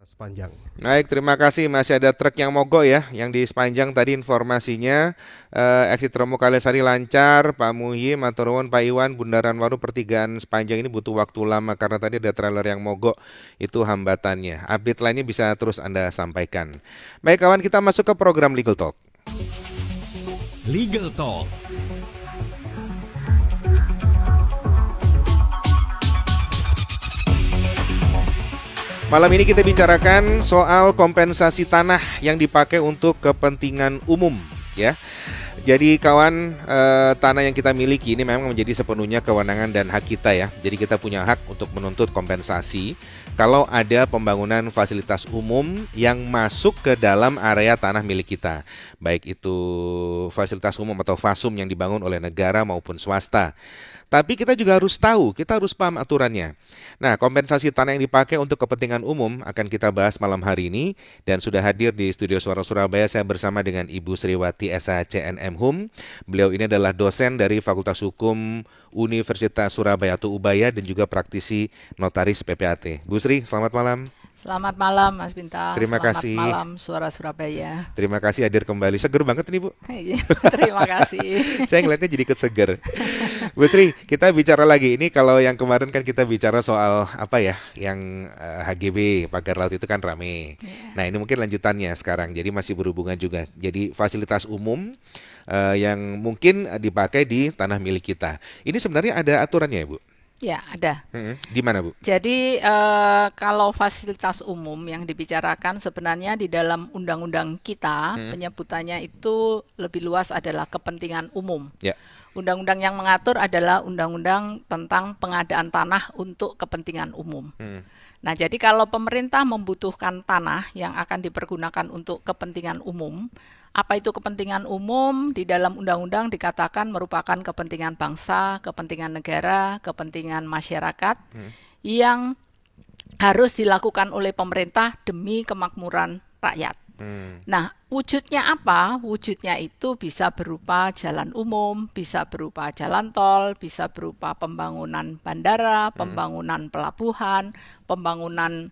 sepanjang. Baik, terima kasih. Masih ada truk yang mogok ya, yang di sepanjang tadi informasinya. Exit Romo Kalisari lancar, Pak Muhyi, matur nuwun Pak Iwan, Bundaran Waru pertigaan sepanjang ini butuh waktu lama karena tadi ada trailer yang mogok, itu hambatannya. Update lainnya bisa terus Anda sampaikan. Baik kawan, kita masuk ke program Legal Talk. Legal Talk. Malam ini kita bicarakan soal kompensasi tanah yang dipakai untuk kepentingan umum, ya. Jadi kawan, tanah yang kita miliki ini memang menjadi sepenuhnya kewenangan dan hak kita ya. Jadi kita punya hak untuk menuntut kompensasi kalau ada pembangunan fasilitas umum yang masuk ke dalam area tanah milik kita. Baik itu fasilitas umum atau FASUM yang dibangun oleh negara maupun swasta. Tapi kita juga harus tahu, kita harus paham aturannya. Nah, kompensasi tanah yang dipakai untuk kepentingan umum akan kita bahas malam hari ini. Dan sudah hadir di Studio Suara Surabaya, saya bersama dengan Ibu Sriwati SHCNM Hum. Beliau ini adalah dosen dari Fakultas Hukum Universitas Surabaya atau UBAYA dan juga praktisi notaris PPAT. Bu Sri, selamat malam. Selamat malam Mas Bintang, Terima selamat kasih. malam Suara Surabaya. Terima kasih hadir kembali. Seger banget ini Bu. Iya, terima kasih. Saya ngeliatnya jadi ikut seger. Bu Sri, kita bicara lagi. Ini kalau yang kemarin kan kita bicara soal apa ya, yang HGB, pagar laut itu kan rame. Iya. Nah ini mungkin lanjutannya sekarang, jadi masih berhubungan juga. Jadi fasilitas umum yang mungkin dipakai di tanah milik kita. Ini sebenarnya ada aturannya ya Bu? Ya, ada. Di mana Bu? Jadi kalau fasilitas umum yang dibicarakan sebenarnya di dalam undang-undang kita penyebutannya itu lebih luas adalah kepentingan umum. Ya. Undang-undang yang mengatur adalah undang-undang tentang pengadaan tanah untuk kepentingan umum. Nah, jadi kalau pemerintah membutuhkan tanah yang akan dipergunakan untuk kepentingan umum, apa itu kepentingan umum? Di dalam undang-undang dikatakan merupakan kepentingan bangsa, kepentingan negara, kepentingan masyarakat yang harus dilakukan oleh pemerintah demi kemakmuran rakyat. Nah, wujudnya apa? Wujudnya itu bisa berupa jalan umum, bisa berupa jalan tol, bisa berupa pembangunan bandara, pembangunan pelabuhan, pembangunan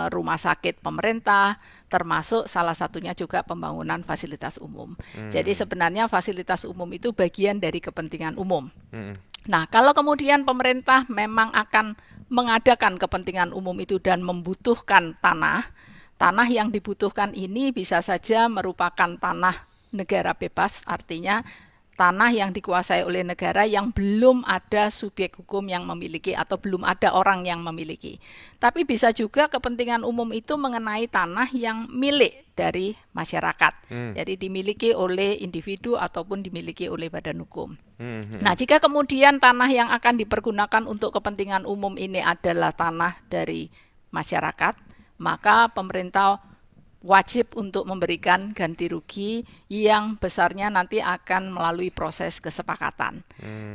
rumah sakit pemerintah, termasuk salah satunya juga pembangunan fasilitas umum. Jadi sebenarnya fasilitas umum itu bagian dari kepentingan umum. Nah, kalau kemudian pemerintah memang akan mengadakan kepentingan umum itu dan membutuhkan tanah yang dibutuhkan ini bisa saja merupakan tanah negara bebas, artinya tanah yang dikuasai oleh negara yang belum ada subjek hukum yang memiliki atau belum ada orang yang memiliki. Tapi bisa juga kepentingan umum itu mengenai tanah yang milik dari masyarakat. Jadi dimiliki oleh individu ataupun dimiliki oleh badan hukum. Nah, jika kemudian tanah yang akan dipergunakan untuk kepentingan umum ini adalah tanah dari masyarakat, maka pemerintah wajib untuk memberikan ganti rugi yang besarnya nanti akan melalui proses kesepakatan.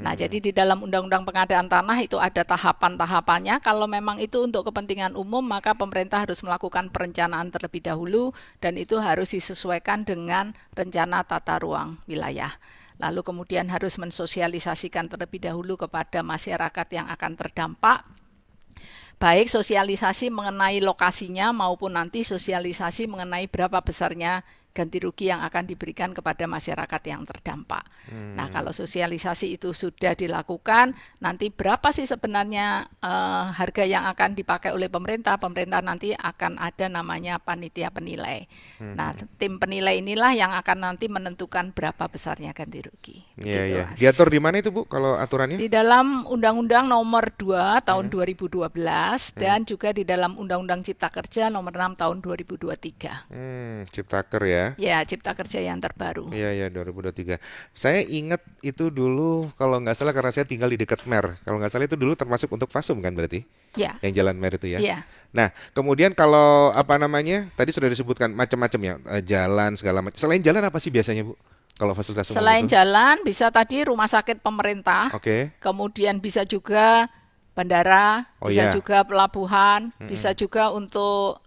Nah, jadi di dalam Undang-Undang Pengadaan Tanah itu ada tahapan-tahapannya. Kalau memang itu untuk kepentingan umum, maka pemerintah harus melakukan perencanaan terlebih dahulu dan itu harus disesuaikan dengan rencana tata ruang wilayah. Lalu kemudian harus mensosialisasikan terlebih dahulu kepada masyarakat yang akan terdampak. Baik sosialisasi mengenai lokasinya maupun nanti sosialisasi mengenai berapa besarnya ganti rugi yang akan diberikan kepada masyarakat yang terdampak. Nah, kalau sosialisasi itu sudah dilakukan, nanti berapa sih sebenarnya harga yang akan dipakai oleh pemerintah? Pemerintah nanti akan ada namanya panitia penilai. Nah, tim penilai inilah yang akan nanti menentukan berapa besarnya ganti rugi. Iya, Begitu, iya. Mas. Diatur di mana itu Bu kalau aturannya? Di dalam Undang-Undang Nomor 2 Tahun 2012 dan juga di dalam Undang-Undang Cipta Kerja Nomor 6 Tahun 2023. Ciptaker ya. Ya, Cipta Kerja yang terbaru. Iya, ya 2023. Saya ingat itu dulu kalau nggak salah karena saya tinggal di dekat Mer. Kalau nggak salah itu dulu termasuk untuk Fasum kan berarti? Ya, Yang Jalan Mer itu ya. ya. Nah, kemudian kalau apa namanya? Tadi sudah disebutkan macam-macam ya, jalan segala macam. Selain jalan apa sih biasanya, Bu? Kalau fasilitas umum Selain itu? jalan, bisa tadi rumah sakit pemerintah, Oke. kemudian bisa juga bandara, Oh bisa iya. juga pelabuhan, bisa juga untuk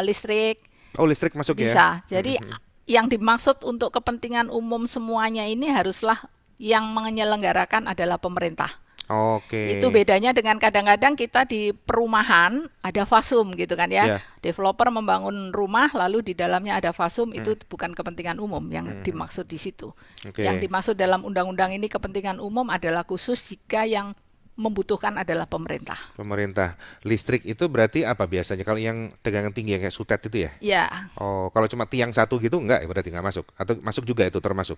listrik, Oh, listrik masuk ya. bisa. Jadi yang dimaksud untuk kepentingan umum semuanya ini haruslah yang menyelenggarakan adalah pemerintah. Oke. Itu bedanya dengan kadang-kadang kita di perumahan ada fasum gitu kan ya. Ya. Developer membangun rumah lalu di dalamnya ada fasum, itu bukan kepentingan umum yang dimaksud di situ. Oke. Yang dimaksud dalam undang-undang ini kepentingan umum adalah khusus jika yang membutuhkan adalah pemerintah. Pemerintah. Listrik itu berarti apa biasanya? Kalau yang tegangan tinggi yang kayak sutet itu ya? Ya, Oh, kalau cuma tiang satu gitu enggak, berarti nggak masuk? Atau masuk juga itu termasuk?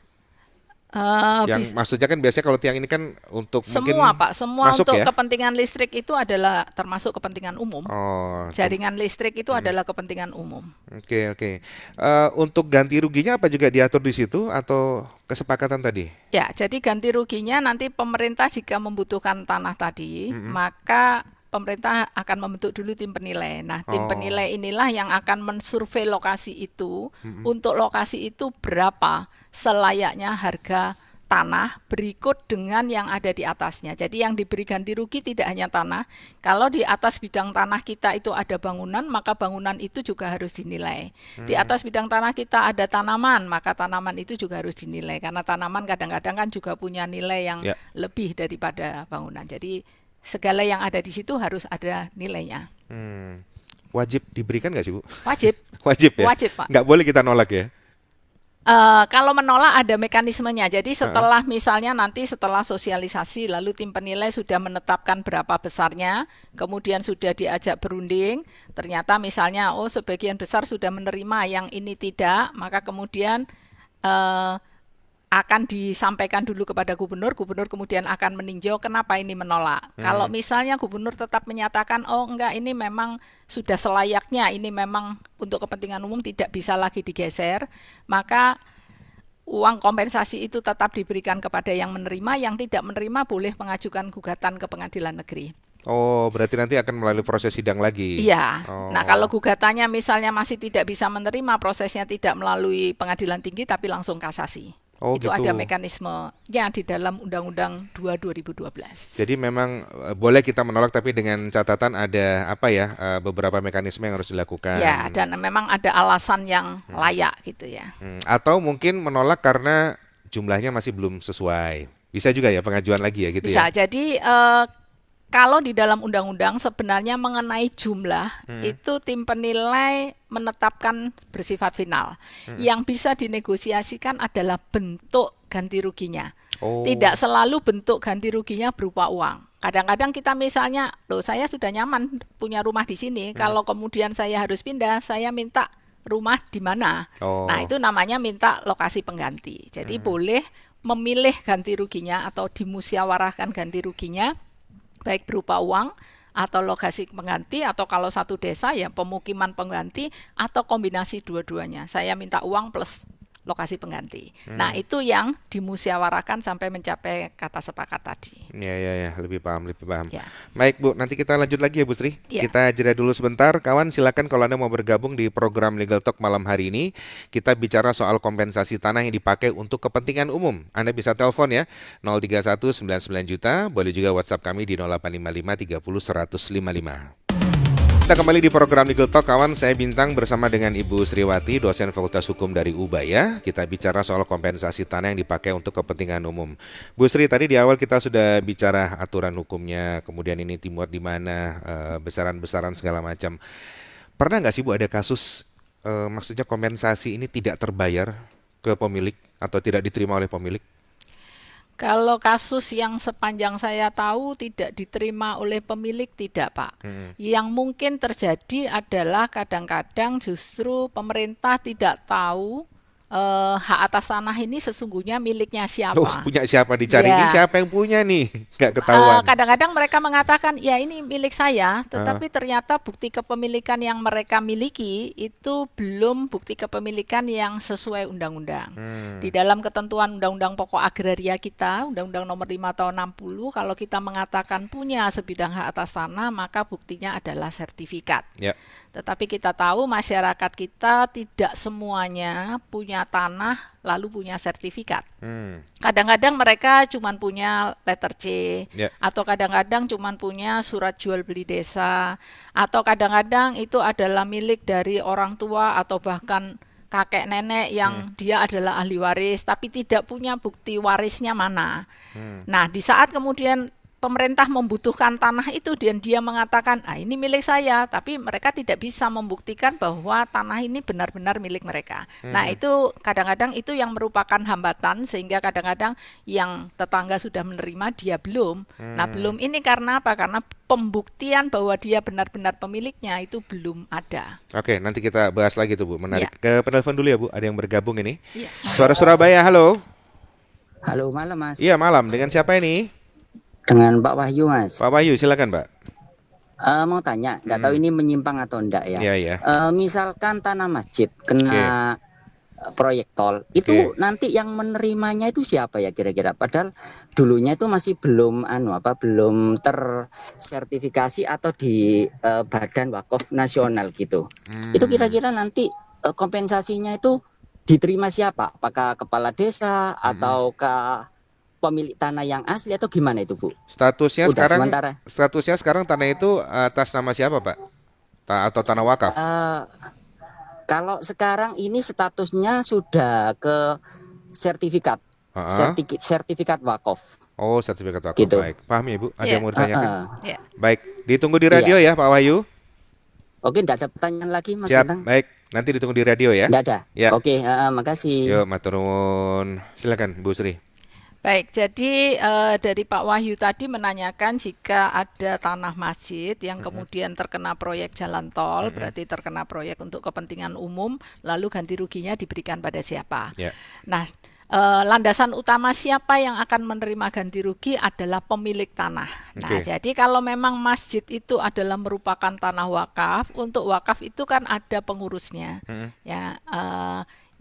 Yang maksudnya kan biasanya kalau tiang ini kan untuk mungkin semua Pak, semua masuk untuk ya? kepentingan listrik itu adalah termasuk kepentingan umum. Oh, Jaringan listrik itu adalah kepentingan umum. oke, oke. Untuk ganti ruginya apa juga diatur di situ atau kesepakatan tadi? Ya, jadi ganti ruginya nanti pemerintah jika membutuhkan tanah tadi, maka pemerintah akan membentuk dulu tim penilai. Nah, tim Oh, penilai inilah yang akan mensurvei lokasi itu. Untuk lokasi itu berapa selayaknya harga tanah berikut dengan yang ada di atasnya. Jadi yang diberi ganti rugi tidak hanya tanah. Kalau di atas bidang tanah kita itu ada bangunan, maka bangunan itu juga harus dinilai. Di atas bidang tanah kita ada tanaman, maka tanaman itu juga harus dinilai. Karena tanaman kadang-kadang kan juga punya nilai yang ya. lebih daripada bangunan. Jadi segala yang ada di situ harus ada nilainya. Hmm. Wajib diberikan nggak sih, Bu? Wajib, Wajib ya? wajib Pak. Nggak boleh kita nolak ya? Kalau menolak ada mekanismenya. Jadi Heeh. setelah misalnya nanti setelah sosialisasi lalu tim penilai sudah menetapkan berapa besarnya, kemudian sudah diajak berunding, ternyata misalnya oh sebagian besar sudah menerima, yang ini tidak, maka kemudian eh, akan disampaikan dulu kepada gubernur, gubernur kemudian akan meninjau kenapa ini menolak. Kalau misalnya gubernur tetap menyatakan, oh enggak ini memang sudah selayaknya, ini memang untuk kepentingan umum tidak bisa lagi digeser, maka uang kompensasi itu tetap diberikan kepada yang menerima, yang tidak menerima boleh mengajukan gugatan ke pengadilan negeri. Oh, berarti nanti akan melalui proses sidang lagi. Iya. Nah, kalau Oh, gugatannya misalnya masih tidak bisa menerima, prosesnya tidak melalui pengadilan tinggi tapi langsung kasasi. oh Itu gitu. ada mekanismenya di dalam Undang-Undang 2 2012. Jadi memang boleh kita menolak tapi dengan catatan ada apa ya beberapa mekanisme yang harus Ya, dilakukan. dan memang ada alasan yang layak gitu ya. Atau mungkin menolak karena jumlahnya masih belum sesuai. Bisa juga ya pengajuan lagi ya gitu ya. Bisa. Jadi kalau di dalam undang-undang sebenarnya mengenai jumlah itu tim penilai menetapkan bersifat final. Yang bisa dinegosiasikan adalah bentuk ganti ruginya. Tidak Oh, selalu bentuk ganti ruginya berupa uang. Kadang-kadang kita misalnya, loh saya sudah nyaman punya rumah di sini, kalau kemudian saya harus pindah, saya minta rumah di mana. Nah, oh, itu namanya minta lokasi pengganti. Jadi boleh memilih ganti ruginya atau dimusyawarahkan ganti ruginya baik berupa uang atau lokasi pengganti, atau kalau satu desa ya pemukiman pengganti atau kombinasi dua-duanya. Saya minta uang plus lokasi pengganti. Nah, itu yang dimusyawarahkan sampai mencapai kata sepakat tadi. ya ya ya, lebih paham, lebih paham. Ya. Baik Bu, nanti kita lanjut lagi ya Bu Sri. Ya. Kita jeda dulu sebentar. Kawan, silakan kalau Anda mau bergabung di program Legal Talk malam hari ini. Kita bicara soal kompensasi tanah yang dipakai untuk kepentingan umum. Anda bisa telepon ya, 03199 juta. Boleh juga WhatsApp kami di 0855 30 155. Kita kembali di program Legal Talk, kawan. Saya Bintang bersama dengan Ibu Sriwati, dosen Fakultas Hukum dari Ubaya. Kita bicara soal kompensasi tanah yang dipakai untuk kepentingan umum. Bu Sri, tadi di awal kita sudah bicara aturan hukumnya, kemudian ini dimuat di mana, besaran-besaran segala macam. Pernah nggak sih Bu ada kasus, maksudnya kompensasi ini tidak terbayar ke pemilik atau tidak diterima oleh pemilik? Kalau kasus yang sepanjang saya tahu tidak diterima oleh pemilik, tidak, Pak. Yang mungkin terjadi adalah kadang-kadang justru pemerintah tidak tahu hak atas tanah ini sesungguhnya miliknya Oh, siapa. punya siapa dicari? Ini Ya, siapa yang punya nih? Nggak ketahuan. kadang-kadang mereka mengatakan, ya ini milik saya, Ah, tetapi ternyata bukti kepemilikan yang mereka miliki itu belum bukti kepemilikan yang sesuai undang-undang. Di hmm, dalam ketentuan Undang-Undang Pokok Agraria kita, Undang-Undang Nomor 5 Tahun 60, kalau kita mengatakan punya sebidang hak atas tanah, maka buktinya adalah sertifikat. ya. Tetapi kita tahu masyarakat kita tidak semuanya punya tanah lalu punya sertifikat. Hmm, Kadang-kadang mereka cuma punya letter C, ya. atau kadang-kadang cuma punya surat jual beli desa, atau kadang-kadang itu adalah milik dari orang tua atau bahkan kakek nenek yang dia adalah ahli waris, tapi tidak punya bukti warisnya mana. Nah, di saat kemudian pemerintah membutuhkan tanah itu dan dia mengatakan, ah ini milik saya, tapi mereka tidak bisa membuktikan bahwa tanah ini benar-benar milik mereka. Nah itu kadang-kadang itu yang merupakan hambatan sehingga kadang-kadang yang tetangga sudah menerima dia belum. Nah belum ini karena apa? Karena pembuktian bahwa dia benar-benar pemiliknya itu belum ada. Oke, nanti kita bahas lagi tuh Bu. Ya, Menarik. Ke penelpon dulu ya Bu. Ada yang bergabung ini. ya. Suara Surabaya, halo. Halo malam Mas, Iya malam. Dengan siapa ini? dengan Pak Wahyu Mas. Pak Wahyu, silakan Pak. Mau tanya, nggak tahu ini menyimpang atau enggak ya. Iya ya. Misalkan tanah masjid Oke. kena proyek tol, itu Oke. nanti yang menerimanya itu siapa ya kira-kira? Padahal dulunya itu masih belum belum tersertifikasi atau di Badan Wakaf Nasional gitu. Itu kira-kira nanti kompensasinya itu diterima siapa? Apakah kepala desa ataukah pemilik tanah yang asli atau gimana itu Bu? Statusnya Udah sekarang sementara. tanah itu atas nama siapa Pak? Atau tanah wakaf? Eh, Kalau sekarang ini statusnya sudah ke sertifikat, Heeh. sertifikat wakaf Oh, sertifikat wakaf. gitu. Baik. Paham ya Bu? Ada Ya, yang mau ditanyakan? Heeh. ya. Baik. Ditunggu di radio Iya. ya Pak Wahyu. Oke, enggak ada pertanyaan lagi Mas Siap. Bintang? Baik. Nanti ditunggu di radio ya. Enggak ada. Ya. Oke, makasih. Yuk, matur nuwun. Silakan Bu Sri. Baik, jadi dari Pak Wahyu tadi menanyakan jika ada tanah masjid yang kemudian terkena proyek jalan tol, berarti terkena proyek untuk kepentingan umum, lalu ganti ruginya diberikan pada siapa. Ya. Nah, landasan utama siapa yang akan menerima ganti rugi adalah pemilik tanah. Nah, Oke. jadi kalau memang masjid itu adalah merupakan tanah wakaf, untuk wakaf itu kan ada pengurusnya, Mm-mm. ya.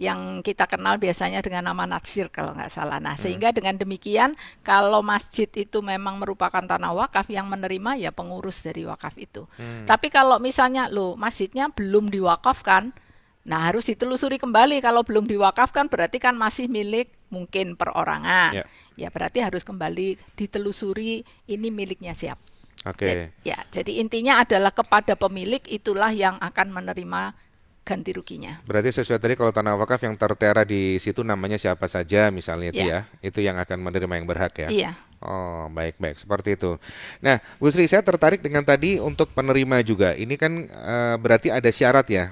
Yang kita kenal biasanya dengan nama natsir kalau nggak salah. Nah, sehingga dengan demikian kalau masjid itu memang merupakan tanah wakaf yang menerima ya pengurus dari wakaf itu. Tapi kalau misalnya lo masjidnya belum diwakafkan, nah harus ditelusuri kembali. Kalau belum diwakafkan berarti kan masih milik mungkin perorangan. Ya. Ya berarti harus kembali ditelusuri ini miliknya siapa. Oke. Ya, jadi intinya adalah kepada pemilik itulah yang akan menerima ganti ruginya. Berarti sesuai tadi kalau tanah wakaf yang tertera di situ namanya siapa saja misalnya itu Ya. ya. Itu yang akan menerima yang berhak ya. Iya. Oh, baik-baik seperti itu. Nah, Bu Sri, saya tertarik dengan tadi untuk penerima juga. Ini kan berarti ada syarat ya.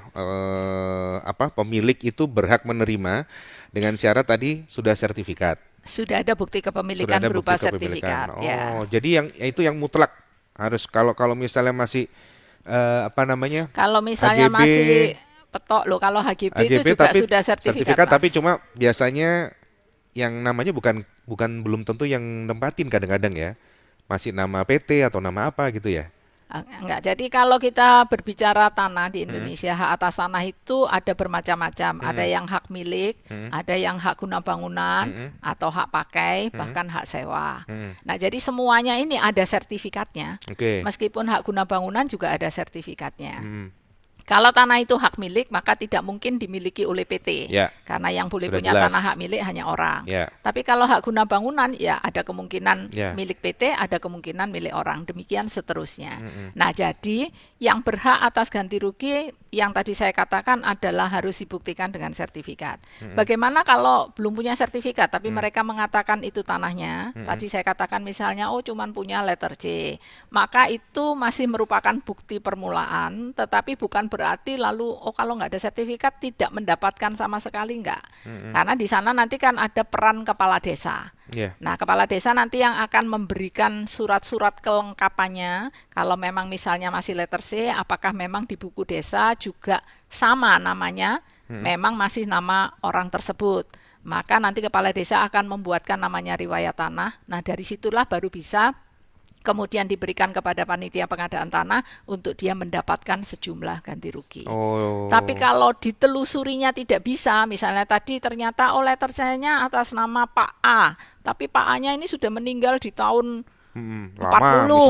Pemilik itu berhak menerima dengan syarat tadi sudah sertifikat. Sudah ada bukti Sudah kepemilikan ada berupa bukti kepemilikan. sertifikat. Ya. Oh, jadi yang itu yang mutlak harus kalau misalnya masih Kalau misalnya HGB masih petok loh, kalau HGB itu HGB juga tapi sudah sertifikat, Mas. tapi cuma biasanya yang namanya bukan belum tentu yang nempatin kadang-kadang ya. Masih nama PT atau nama apa gitu ya. Enggak. Jadi kalau kita berbicara tanah di Mm-mm. Indonesia, hak atas tanah itu ada bermacam-macam. Ada Mm-mm. yang hak milik, Mm-mm. ada yang hak guna bangunan, Mm-mm. atau hak pakai, Mm-mm. bahkan hak sewa. Mm. Nah, jadi semuanya ini ada sertifikatnya. Oke. Meskipun hak guna bangunan juga ada sertifikatnya. Mm. Kalau tanah itu hak milik, maka tidak mungkin dimiliki oleh PT. Ya, Karena yang boleh sudah punya jelas. tanah hak milik hanya orang. Ya, Tapi kalau hak guna bangunan, ya ada kemungkinan ya. milik PT, ada kemungkinan milik orang. Demikian seterusnya. Mm-mm. Nah, jadi yang berhak atas ganti rugi yang tadi saya katakan adalah harus dibuktikan dengan sertifikat. Bagaimana kalau belum punya sertifikat, tapi mereka mengatakan itu tanahnya? Tadi saya katakan misalnya, oh cuman punya letter C. Maka itu masih merupakan bukti permulaan, tetapi bukan berarti lalu, oh kalau nggak ada sertifikat tidak mendapatkan sama sekali, nggak. Karena di sana nanti kan ada peran kepala desa. Ya. Nah, kepala desa nanti yang akan memberikan surat-surat kelengkapannya. Kalau memang misalnya masih letter C, apakah memang di buku desa juga sama namanya, memang masih nama orang tersebut. Maka nanti kepala desa akan membuatkan namanya riwayat tanah. Nah, dari situlah baru bisa kemudian diberikan kepada panitia pengadaan tanah untuk dia mendapatkan sejumlah ganti rugi. Oh. Tapi kalau ditelusurinya tidak bisa, misalnya tadi ternyata letter C-nya atas nama Pak A, tapi Pak A-nya ini sudah meninggal di tahun 40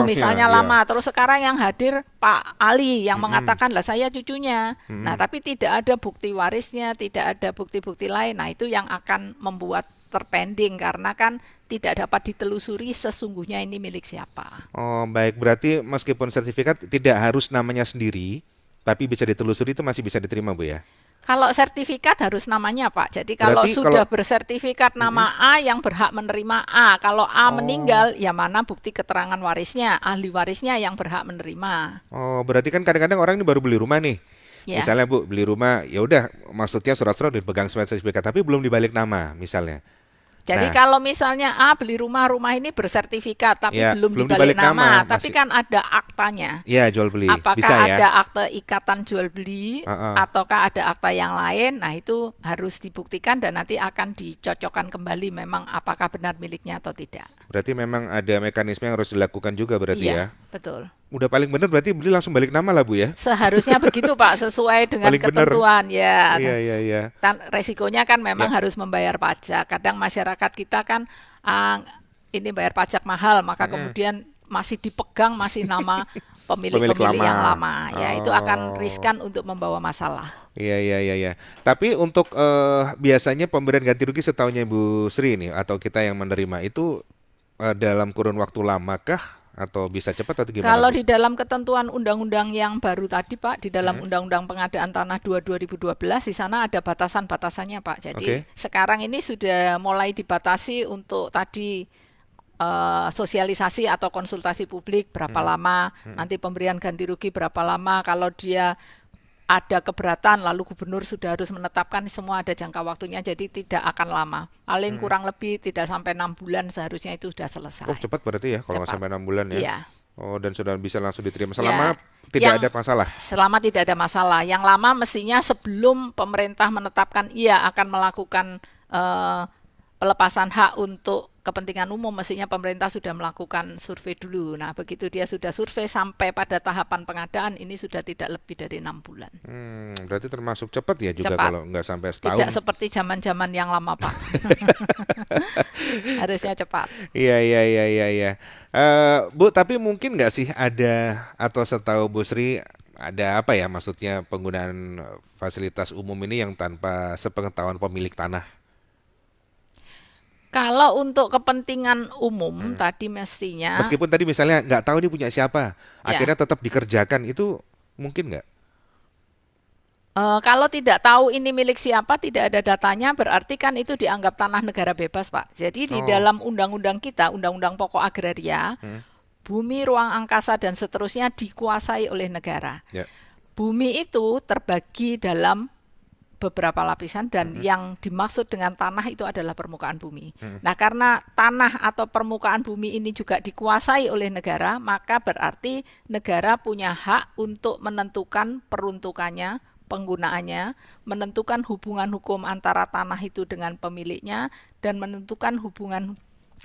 misalnya ya. lama. Terus sekarang yang hadir Pak Ali yang mengatakan lah saya cucunya. Nah, tapi tidak ada bukti warisnya, tidak ada bukti-bukti lain. Nah, itu yang akan membuat terpending karena kan tidak dapat ditelusuri sesungguhnya ini milik siapa. Oh, baik. Berarti meskipun sertifikat tidak harus namanya sendiri, tapi bisa ditelusuri itu masih bisa diterima Bu ya? Kalau sertifikat harus namanya Pak. Jadi kalau Berarti sudah kalau bersertifikat nama A yang berhak menerima A. Kalau A oh meninggal, ya mana bukti keterangan warisnya, ahli warisnya yang berhak menerima. oh berarti kan kadang-kadang orang ini baru beli rumah nih. Ya. Misalnya Bu beli rumah, ya udah maksudnya surat-surat dipegang sebagai sertifikat tapi belum dibalik nama misalnya. Jadi Nah, kalau misalnya A beli rumah ini bersertifikat tapi ya belum belum dibalik dibalik nama, nama tapi masih kan ada aktanya. ya jual beli. Bisa Apakah ya? ada akte ikatan jual beli Heeh. ataukah ada akta yang lain? Nah, itu harus dibuktikan dan nanti akan dicocokkan kembali memang apakah benar miliknya atau tidak. Berarti memang ada mekanisme yang harus dilakukan juga berarti ya. Iya, betul. Udah paling benar berarti beli langsung balik nama lah Bu ya. Seharusnya begitu Pak, sesuai dengan Paling benar. ketentuan ya. Iya iya iya. Resikonya kan memang Ya. harus membayar pajak. Kadang masyarakat kita kan ah, ini bayar pajak mahal, maka Mm-mm. kemudian masih dipegang masih nama Pemilik pemilik-pemilik yang lama. lama. Ya, itu akan Oh. riskan untuk membawa masalah. Iya iya iya iya. Tapi untuk biasanya pemberian ganti rugi setahunya Bu Sri ini atau kita yang menerima itu dalam kurun waktu lamakah atau bisa cepat atau gimana Kalau Bu? di dalam ketentuan undang-undang yang baru tadi Pak, di dalam Hmm? Undang-Undang Pengadaan Tanah 2 2012 di sana ada batasan-batasannya Pak. Jadi Oke. sekarang ini sudah mulai dibatasi untuk tadi sosialisasi atau konsultasi publik berapa Hmm. lama, Hmm. nanti pemberian ganti rugi berapa lama, kalau dia ada keberatan lalu gubernur sudah harus menetapkan semua ada jangka waktunya jadi tidak akan lama. Paling Hmm. kurang lebih tidak sampai 6 bulan seharusnya itu sudah selesai. Oh cepat berarti ya kalau nggak Cepat. sampai 6 bulan ya. Iya. Oh dan sudah bisa langsung diterima Ya, selama tidak yang ada masalah. selama tidak ada masalah. Yang lama mestinya sebelum pemerintah menetapkan ia akan melakukan eh, pelepasan hak untuk kepentingan umum, mestinya pemerintah sudah melakukan survei dulu. Nah, begitu dia sudah survei sampai pada tahapan pengadaan, ini sudah tidak lebih dari 6 bulan. Berarti termasuk cepat ya juga Cepat. kalau nggak sampai Tidak setahun. seperti zaman-zaman yang lama, Pak. Harusnya cepat. Iya iya iya iya iya. Bu, tapi mungkin nggak sih ada atau setahu Bu Sri ada apa ya maksudnya penggunaan fasilitas umum ini yang tanpa sepengetahuan pemilik tanah? Kalau untuk kepentingan umum, Hmm. tadi mestinya, Meskipun tadi misalnya nggak tahu dia punya siapa, ya, akhirnya tetap dikerjakan itu mungkin nggak? kalau tidak tahu ini milik siapa, tidak ada datanya, berarti kan itu dianggap tanah negara bebas, Pak. Jadi di Oh, dalam undang-undang kita, Undang-Undang Pokok Agraria, hmm, bumi, ruang angkasa, dan seterusnya dikuasai oleh negara. ya, Bumi itu terbagi dalam beberapa lapisan dan hmm, yang dimaksud dengan tanah itu adalah permukaan bumi. hmm, Nah, karena tanah atau permukaan bumi ini juga dikuasai oleh negara, maka berarti negara punya hak untuk menentukan peruntukannya, penggunaannya, menentukan hubungan hukum antara tanah itu dengan pemiliknya, dan menentukan hubungan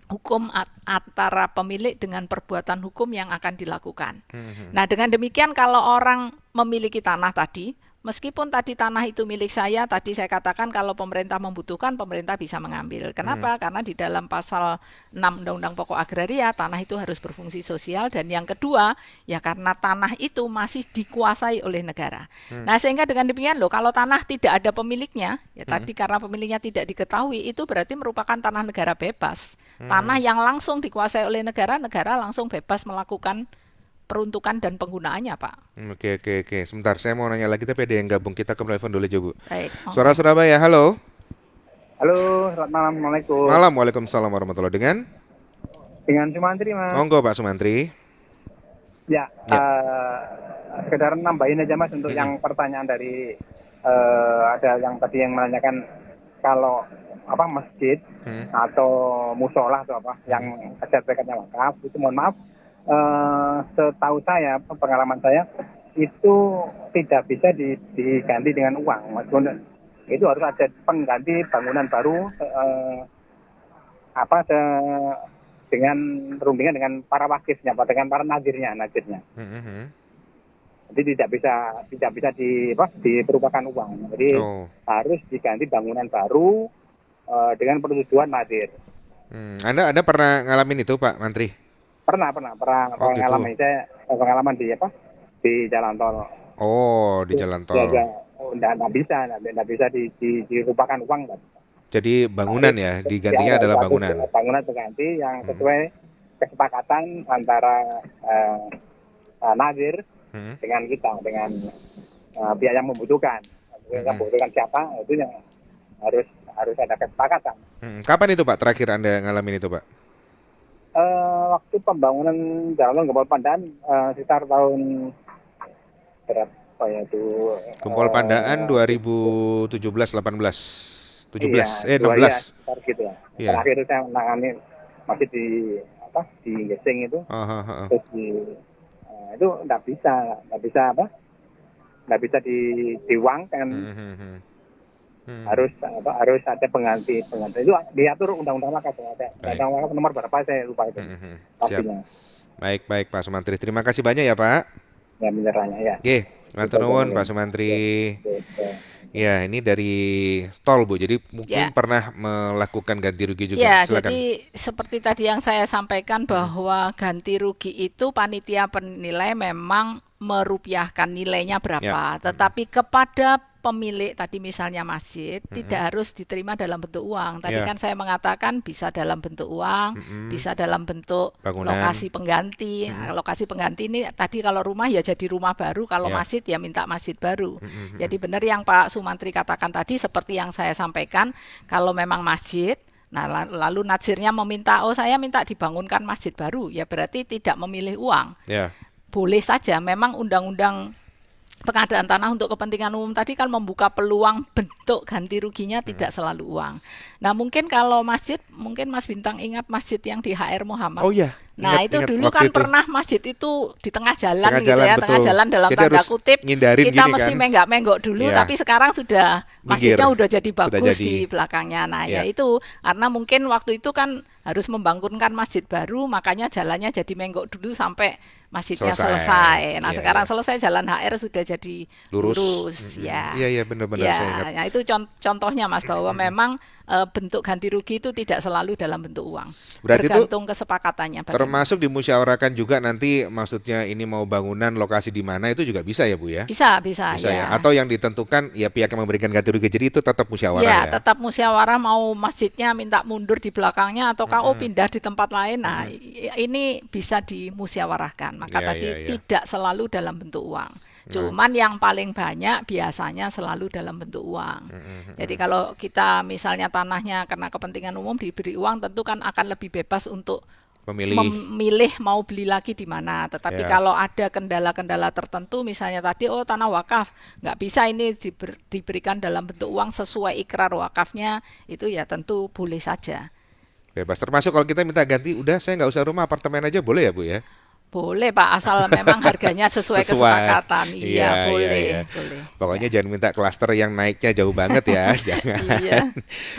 hukum antara pemilik dengan perbuatan hukum yang akan dilakukan. hmm, hmm, Nah, dengan demikian kalau orang memiliki tanah tadi, meskipun tadi tanah itu milik saya, tadi saya katakan kalau pemerintah membutuhkan, pemerintah bisa mengambil. hmm, Kenapa? Karena di dalam pasal 6 Undang-Undang Pokok Agraria, tanah itu harus berfungsi sosial. Dan yang kedua, ya karena tanah itu masih dikuasai oleh negara. hmm, Nah, sehingga dengan demikian loh, kalau tanah tidak ada pemiliknya, ya hmm, tadi karena pemiliknya tidak diketahui, itu berarti merupakan tanah negara bebas. Tanah hmm. yang langsung dikuasai oleh negara, negara langsung bebas melakukan peruntukan dan penggunaannya, Pak. Oke oke oke. Sebentar, saya mau nanya lagi tapi ada yang gabung kita ke telepon dulu aja Bu. Baik, Suara monggo. Surabaya, halo. Halo, selamat malam. Assalamualaikum. Malam, waalaikumsalam warahmatullahi Dengan Sumantri, Mas. Monggo Pak Sumantri. Ya, Ya. sekedar nambahin aja, Mas, untuk Mm-mm. yang pertanyaan dari ada yang tadi yang menanyakan kalau apa masjid Hmm, atau musola atau apa yang hmm, sertifikatnya wakaf itu mohon maaf setahu saya pengalaman saya itu tidak bisa diganti dengan uang, Mas. Itu harus ada pengganti bangunan baru apa dengan perundingan dengan para wakifnya, Pak, dengan para nazirnya. hmm, hmm. Jadi tidak bisa diperupakan uang. Jadi Oh, harus diganti bangunan baru dengan persetujuan nazir. Anda pernah ngalamin itu Pak Mantri? Pernah Oh gitu. mengalami saya pengalaman di jalan tol. Oh, di Itu jalan ya, tol. nggak bisa dirupakan uang, Pak. Jadi bangunan ya, digantinya adalah Satu bangunan. bangunan pengganti yang Hmm, sesuai kesepakatan antara nazir hmm, dengan kita, dengan pihak yang membutuhkan. Yang membutuhkan siapa itu yang harus ada kesepakatan. Kapan itu Pak terakhir Anda ngalamin itu Pak? Waktu pembangunan jalan Gempol Pandaan sekitar tahun berapa ya itu? Gempol Pandaan 2017-18. 16. Sekitar gitu ya. Iya. Terakhir itu saya menangani masih di Gesing itu. Terus itu nggak bisa diuangkan. Harus ada pengganti itu diatur undang-undang wakaf, ada undang-undang wakaf nomor berapa saya lupa itu. Siap. Baik Pak Sumantri, terima kasih banyak ya Pak. Ya minyaknya ya. Oke, matur nuwun Pak Sumantri. Ya, ini dari tol Bu, jadi mungkin pernah melakukan ganti rugi juga. Ya, silakan. jadi seperti tadi yang saya sampaikan bahwa ganti rugi itu panitia penilai memang merupiahkan nilainya berapa, tetapi kepada pemilik tadi misalnya masjid tidak harus diterima dalam bentuk uang. Tadi kan saya mengatakan bisa dalam bentuk uang, bisa dalam bentuk bangunan. Lokasi pengganti. Lokasi pengganti ini tadi kalau rumah ya jadi rumah baru, kalau masjid ya minta masjid baru. Jadi benar yang Pak Sumantri katakan tadi seperti yang saya sampaikan, kalau memang masjid, nah lalu nadsirnya meminta, saya minta dibangunkan masjid baru, ya berarti tidak memilih uang. Boleh saja, memang undang-undang pengadaan tanah untuk kepentingan umum tadi kan membuka peluang bentuk ganti ruginya tidak selalu uang. Nah mungkin kalau masjid, mungkin Mas Bintang ingat masjid yang di HR Muhammad. Oh iya. Nah itu dulu kan pernah masjid itu di tengah jalan gitu ya, betul. Tengah jalan dalam jadi tanda kutip. Kita mesti kan? menggok dulu, tapi sekarang sudah masjidnya udah jadi bagus di belakangnya. Nah ya itu karena mungkin waktu itu kan harus membangunkan masjid baru, makanya jalannya jadi menggok dulu sampai masjidnya selesai. Nah sekarang selesai jalan HR sudah jadi lurus. Iya benar-benar saya ingat. Nah itu contohnya Mas bahwa memang bentuk ganti rugi itu tidak selalu dalam bentuk uang. Berarti tergantung kesepakatannya. Termasuk dimusyawarahkan juga nanti, maksudnya ini mau bangunan lokasi di mana itu juga bisa ya Bu ya? Bisa ya. Atau yang ditentukan ya pihak yang memberikan ganti rugi, jadi itu tetap musyawarah ya? Tetap musyawarah, mau masjidnya minta mundur di belakangnya atau pindah di tempat lain. Nah ini bisa dimusyawarahkan. Maka tidak selalu dalam bentuk uang. Cuman yang paling banyak biasanya selalu dalam bentuk uang. Jadi kalau kita misalnya tanahnya karena kepentingan umum diberi uang, tentu kan akan lebih bebas untuk memilih mau beli lagi di mana. Tetapi kalau ada kendala-kendala tertentu, misalnya tadi tanah wakaf nggak bisa ini diberikan dalam bentuk uang sesuai ikrar wakafnya, itu ya tentu boleh saja. Bebas. Termasuk kalau kita minta ganti, udah saya nggak usah rumah, apartemen aja boleh ya Bu ya? Boleh Pak, asal memang harganya sesuai kesepakatan. Iya, boleh. Pokoknya jangan minta klaster yang naiknya jauh banget ya, jangan.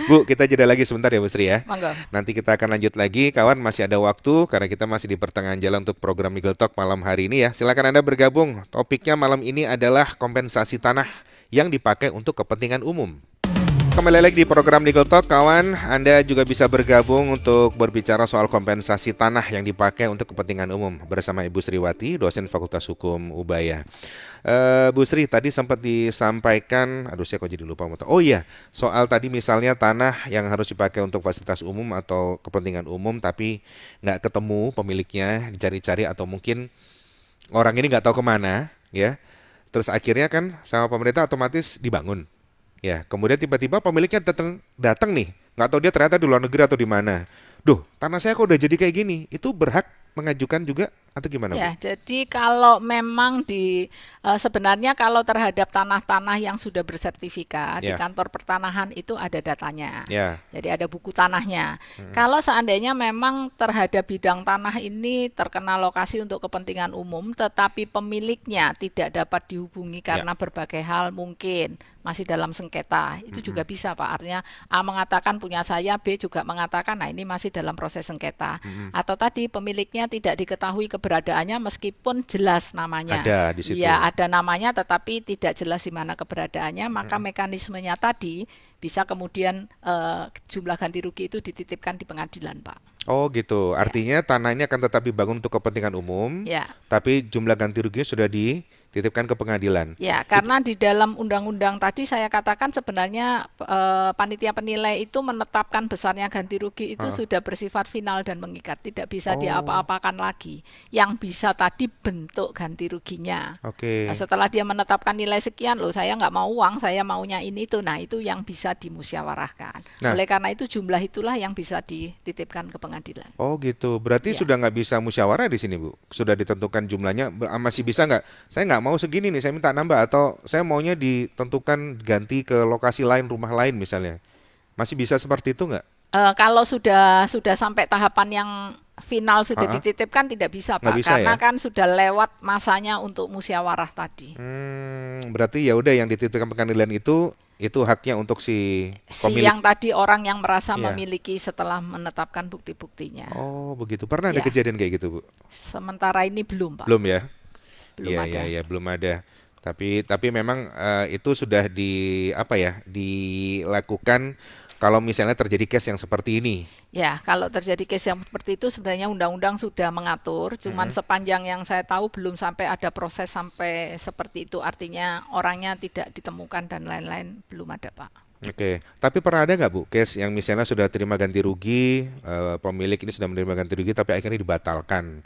Bu, kita jeda lagi sebentar ya Bu Sri ya. Monggo. Nanti kita akan lanjut lagi, kawan, masih ada waktu karena kita masih di pertengahan jalan untuk program Legal Talk malam hari ini ya. Silakan Anda bergabung. Topiknya malam ini adalah kompensasi tanah yang dipakai untuk kepentingan umum. Kembali lagi di program Legal Talk, kawan. Anda juga bisa bergabung untuk berbicara soal kompensasi tanah yang dipakai untuk kepentingan umum bersama Ibu Sriwati, dosen Fakultas Hukum Ubaya. Bu Sri, tadi sempat disampaikan, saya kok jadi lupa. Oh iya, soal tadi misalnya tanah yang harus dipakai untuk fasilitas umum atau kepentingan umum, tapi nggak ketemu pemiliknya, dicari-cari atau mungkin orang ini nggak tahu kemana, ya. Terus akhirnya kan sama pemerintah otomatis dibangun. Ya, kemudian tiba-tiba pemiliknya datang nih, nggak tahu dia ternyata di luar negeri atau di mana. Duh, tanah saya kok udah jadi kayak gini, itu berhak mengajukan juga atau gimana? Ya, Bu? Jadi kalau memang sebenarnya kalau terhadap tanah-tanah yang sudah bersertifikat di kantor pertanahan itu ada datanya. Jadi ada buku tanahnya. Kalau seandainya memang terhadap bidang tanah ini terkena lokasi untuk kepentingan umum, tetapi pemiliknya tidak dapat dihubungi karena berbagai hal, mungkin masih dalam sengketa, itu juga bisa Pak. Artinya A mengatakan punya saya, B juga mengatakan nah ini masih dalam proses sengketa. Atau tadi pemiliknya tidak diketahui keberadaannya meskipun jelas namanya. Ada di situ. Ya, ada namanya tetapi tidak jelas di mana keberadaannya, maka mekanismenya tadi bisa kemudian jumlah ganti rugi itu dititipkan di pengadilan, Pak. Oh gitu, artinya tanah ini akan tetap dibangun untuk kepentingan umum, tapi jumlah ganti ruginya sudah titipkan ke pengadilan. Ya, karena di dalam undang-undang tadi saya katakan sebenarnya panitia penilai itu menetapkan besarnya ganti rugi itu sudah bersifat final dan mengikat, tidak bisa diapa-apakan lagi. Yang bisa tadi bentuk ganti ruginya. Nah, setelah dia menetapkan nilai sekian, loh saya nggak mau uang, saya maunya ini itu. Nah, itu yang bisa dimusyawarahkan. Oleh karena itu jumlah itulah yang bisa dititipkan ke pengadilan. Oh gitu, berarti sudah nggak bisa musyawarah di sini, Bu? Sudah ditentukan jumlahnya, masih bisa nggak? Saya nggak mau segini nih, saya minta nambah, atau saya maunya ditentukan ganti ke lokasi lain, rumah lain misalnya. Masih bisa seperti itu nggak? Kalau sudah sampai tahapan yang final sudah dititipkan tidak bisa, Pak, bisa, karena ya? kan sudah lewat masanya untuk musyawarah tadi. Berarti ya udah yang dititipkan pengadilan itu haknya untuk si pemilik. Yang tadi orang yang merasa memiliki setelah menetapkan bukti-buktinya. Oh begitu, pernah ada kejadian kayak gitu, Bu? Sementara ini belum, Pak. Belum ya? Belum ada. Iya, belum ada. Tapi memang itu sudah dilakukan kalau misalnya terjadi case yang seperti ini. Ya, kalau terjadi case yang seperti itu sebenarnya undang-undang sudah mengatur, cuman sepanjang yang saya tahu belum sampai ada proses sampai seperti itu, artinya orangnya tidak ditemukan dan lain-lain, belum ada, Pak. Oke, tapi pernah ada nggak, Bu, case yang misalnya sudah terima ganti rugi, pemilik ini sudah menerima ganti rugi tapi akhirnya dibatalkan?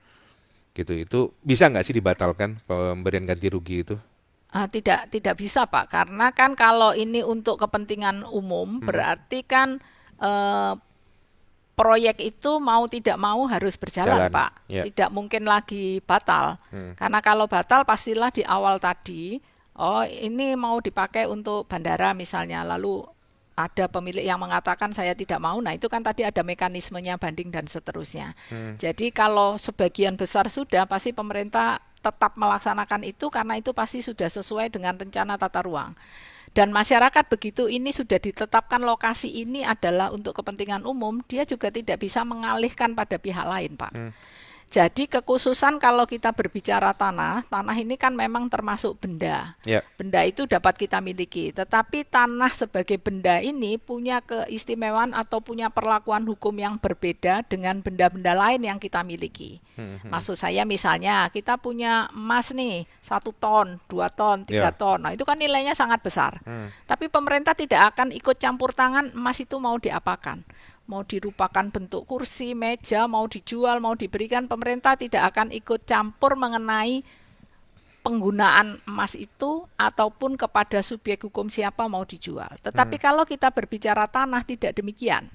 Gitu, itu bisa nggak sih dibatalkan pemberian ganti rugi itu? Tidak bisa, Pak, karena kan kalau ini untuk kepentingan umum berarti kan proyek itu mau tidak mau harus berjalan, Pak. Tidak mungkin lagi batal, karena kalau batal pastilah di awal tadi, ini mau dipakai untuk bandara misalnya, lalu ada pemilik yang mengatakan saya tidak mau, nah itu kan tadi ada mekanismenya banding dan seterusnya. Jadi kalau sebagian besar sudah, pasti pemerintah tetap melaksanakan itu karena itu pasti sudah sesuai dengan rencana tata ruang. Dan masyarakat begitu ini sudah ditetapkan lokasi ini adalah untuk kepentingan umum, dia juga tidak bisa mengalihkan pada pihak lain, Pak. Jadi kekhususan kalau kita berbicara tanah ini kan memang termasuk benda. Benda itu dapat kita miliki, tetapi tanah sebagai benda ini punya keistimewaan atau punya perlakuan hukum yang berbeda dengan benda-benda lain yang kita miliki. Maksud saya misalnya kita punya emas nih 1 ton, 2 ton, 3 ton, nah itu kan nilainya sangat besar. Tapi pemerintah tidak akan ikut campur tangan emas itu mau diapakan. Mau dirupakan bentuk kursi, meja, mau dijual, mau diberikan, pemerintah tidak akan ikut campur mengenai penggunaan emas itu ataupun kepada subjek hukum siapa mau dijual. Tetapi kalau kita berbicara tanah tidak demikian.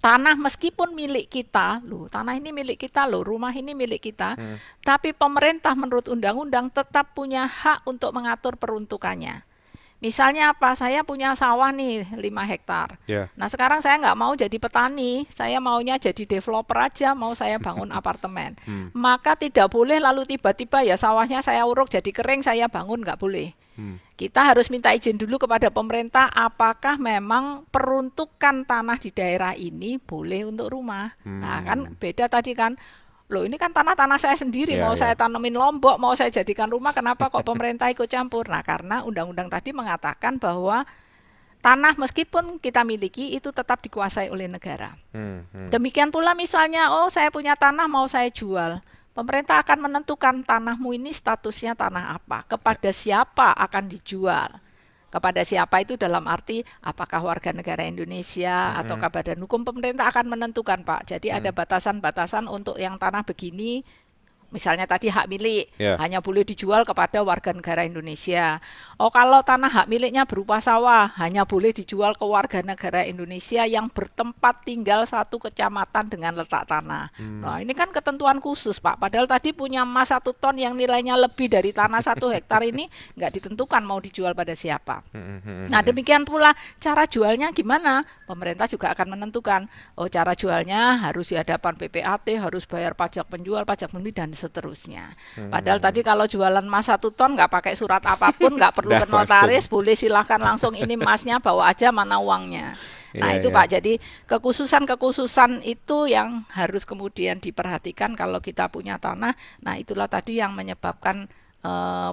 Tanah meskipun milik kita, tanah ini milik kita rumah ini milik kita, tapi pemerintah menurut undang-undang tetap punya hak untuk mengatur peruntukannya. Misalnya apa? Saya punya sawah nih 5 hektar. Nah sekarang saya nggak mau jadi petani, saya maunya jadi developer aja, mau saya bangun apartemen. Maka tidak boleh lalu tiba-tiba ya sawahnya saya uruk jadi kering, saya bangun, nggak boleh. Kita harus minta izin dulu kepada pemerintah apakah memang peruntukan tanah di daerah ini boleh untuk rumah. Nah kan beda tadi kan. Loh ini kan tanah saya sendiri, mau saya tanemin lombok, mau saya jadikan rumah, kenapa kok pemerintah ikut campur? Nah karena undang-undang tadi mengatakan bahwa tanah meskipun kita miliki itu tetap dikuasai oleh negara. Demikian pula misalnya, saya punya tanah mau saya jual. Pemerintah akan menentukan tanahmu ini statusnya tanah apa, kepada siapa akan dijual. Kepada siapa itu dalam arti apakah warga negara Indonesia ataukah badan hukum, pemerintah akan menentukan, Pak. Jadi ada batasan-batasan untuk yang tanah begini. Misalnya tadi hak milik hanya boleh dijual kepada warga negara Indonesia. Kalau tanah hak miliknya berupa sawah hanya boleh dijual ke warga negara Indonesia yang bertempat tinggal satu kecamatan dengan letak tanah. Nah ini kan ketentuan khusus, Pak. Padahal tadi punya emas 1 ton yang nilainya lebih dari tanah 1 hektar ini nggak ditentukan mau dijual pada siapa. Nah demikian pula cara jualnya gimana? Pemerintah juga akan menentukan. Cara jualnya harus di hadapan PPAT, harus bayar pajak penjual, pajak pembeli dan seterusnya. Padahal tadi kalau jualan emas 1 ton nggak pakai surat apapun, nggak perlu ke notaris, boleh silahkan langsung ini emasnya bawa aja, mana uangnya. Nah itu Pak, jadi kekhususan itu yang harus kemudian diperhatikan kalau kita punya tanah. Nah itulah tadi yang menyebabkan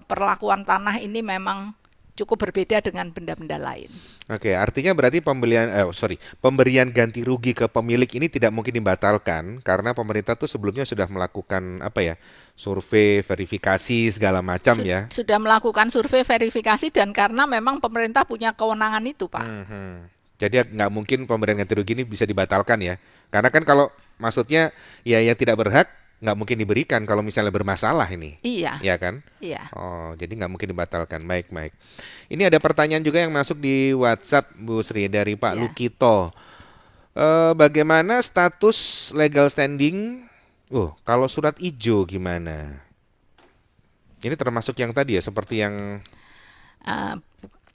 perlakuan tanah ini memang cukup berbeda dengan benda-benda lain. Oke, artinya berarti pemberian ganti rugi ke pemilik ini tidak mungkin dibatalkan karena pemerintah tuh sebelumnya sudah melakukan survei, verifikasi segala macam ya. Sudah melakukan survei, verifikasi, dan karena memang pemerintah punya kewenangan itu, Pak. Jadi nggak mungkin pemberian ganti rugi ini bisa dibatalkan ya. Karena kan kalau maksudnya ya yang tidak berhak nggak mungkin diberikan kalau misalnya bermasalah ini. Iya. Ya kan? Iya. Oh, jadi nggak mungkin dibatalkan. Baik. Ini ada pertanyaan juga yang masuk di WhatsApp Bu Sri dari Pak Lukito. Bagaimana status legal standing? Kalau surat ijo gimana? Ini termasuk yang tadi ya, seperti yang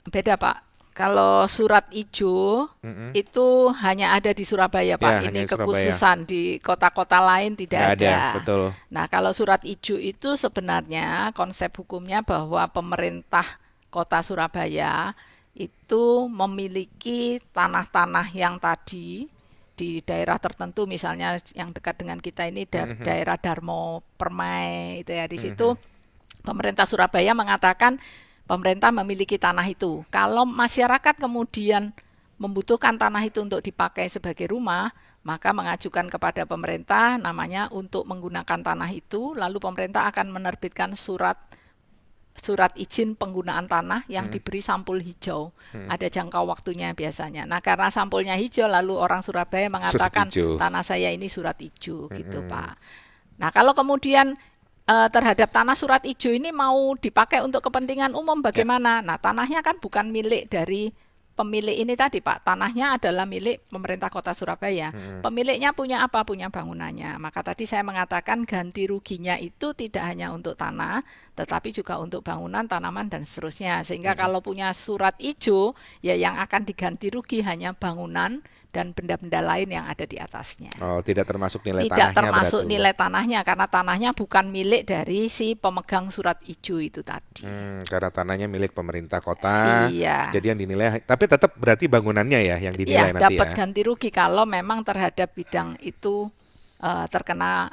beda Pak. Kalau surat ijo itu hanya ada di Surabaya, Pak. Ini kekhususan di kota-kota lain tidak ada. Betul. Nah, kalau surat ijo itu sebenarnya konsep hukumnya bahwa pemerintah Kota Surabaya itu memiliki tanah-tanah yang tadi di daerah tertentu, misalnya yang dekat dengan kita ini daerah Darmo Permai itu ya, di situ pemerintah Surabaya mengatakan pemerintah memiliki tanah itu. Kalau masyarakat kemudian membutuhkan tanah itu untuk dipakai sebagai rumah, maka mengajukan kepada pemerintah namanya untuk menggunakan tanah itu, lalu pemerintah akan menerbitkan surat izin penggunaan tanah yang diberi sampul hijau. Ada jangka waktunya biasanya. Nah, karena sampulnya hijau, lalu orang Surabaya mengatakan tanah saya ini surat hijau gitu, Pak. Nah, kalau kemudian terhadap tanah surat ijo ini mau dipakai untuk kepentingan umum bagaimana? Nah, tanahnya kan bukan milik dari pemilik ini tadi, Pak. Tanahnya adalah milik pemerintah Kota Surabaya. Pemiliknya punya apa? Punya bangunannya. Maka tadi saya mengatakan ganti ruginya itu tidak hanya untuk tanah, tetapi juga untuk bangunan, tanaman, dan seterusnya. Sehingga kalau punya surat ijo, ya yang akan diganti rugi hanya bangunan dan benda-benda lain yang ada di atasnya. Oh, tidak termasuk nilai tanahnya. Tidak termasuk nilai tanahnya, karena tanahnya bukan milik dari si pemegang surat ijo itu tadi. Karena tanahnya milik pemerintah kota. Iya. Jadi yang dinilai, tapi tetap berarti bangunannya ya yang dinilai nanti ya. Dapat ganti rugi kalau memang terhadap bidang itu terkena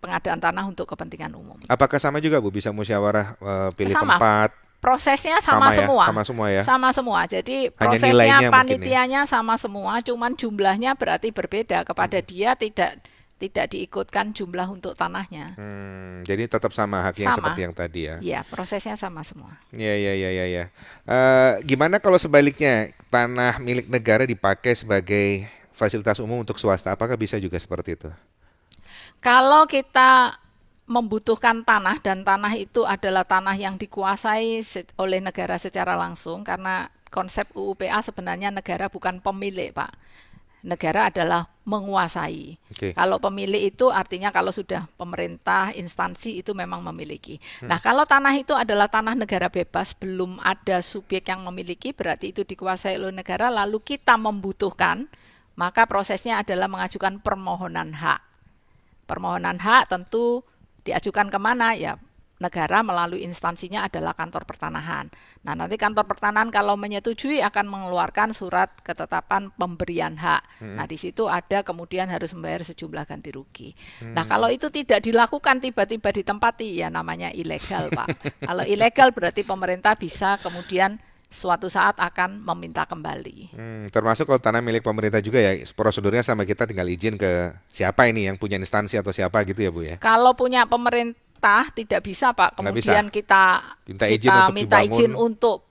pengadaan tanah untuk kepentingan umum. Apakah sama juga Bu, bisa musyawarah pilih tempat? Prosesnya sama semua. Sama semua ya. Sama semua. Jadi hanya prosesnya panitianya sama semua, cuman jumlahnya berarti berbeda. Kepada dia tidak diikutkan jumlah untuk tanahnya. Jadi tetap sama haknya seperti yang tadi ya. Iya, prosesnya sama semua. Iya. Gimana kalau sebaliknya tanah milik negara dipakai sebagai fasilitas umum untuk swasta? Apakah bisa juga seperti itu? Kalau kita membutuhkan tanah dan tanah itu adalah tanah yang dikuasai oleh negara secara langsung, karena konsep UUPA sebenarnya negara bukan pemilik, Pak. Negara adalah menguasai. Kalau pemilik itu artinya kalau sudah pemerintah, instansi itu memang memiliki. Nah, kalau tanah itu adalah tanah negara bebas, belum ada subjek yang memiliki, berarti itu dikuasai oleh negara, lalu kita membutuhkan, maka prosesnya adalah mengajukan permohonan hak. Permohonan hak tentu diajukan kemana? Ya, negara melalui instansinya adalah kantor pertanahan. Nah, nanti kantor pertanahan kalau menyetujui akan mengeluarkan surat ketetapan pemberian hak. Nah, di situ ada kemudian harus membayar sejumlah ganti rugi. Nah, kalau itu tidak dilakukan tiba-tiba ditempati, ya namanya ilegal, Pak. Kalau ilegal berarti pemerintah bisa kemudian suatu saat akan meminta kembali. Termasuk kalau tanah milik pemerintah juga ya, prosedurnya sama kita tinggal izin ke siapa ini yang punya instansi atau siapa gitu ya Bu ya? Kalau punya pemerintah tidak bisa Pak, kemudian kita minta izin untuk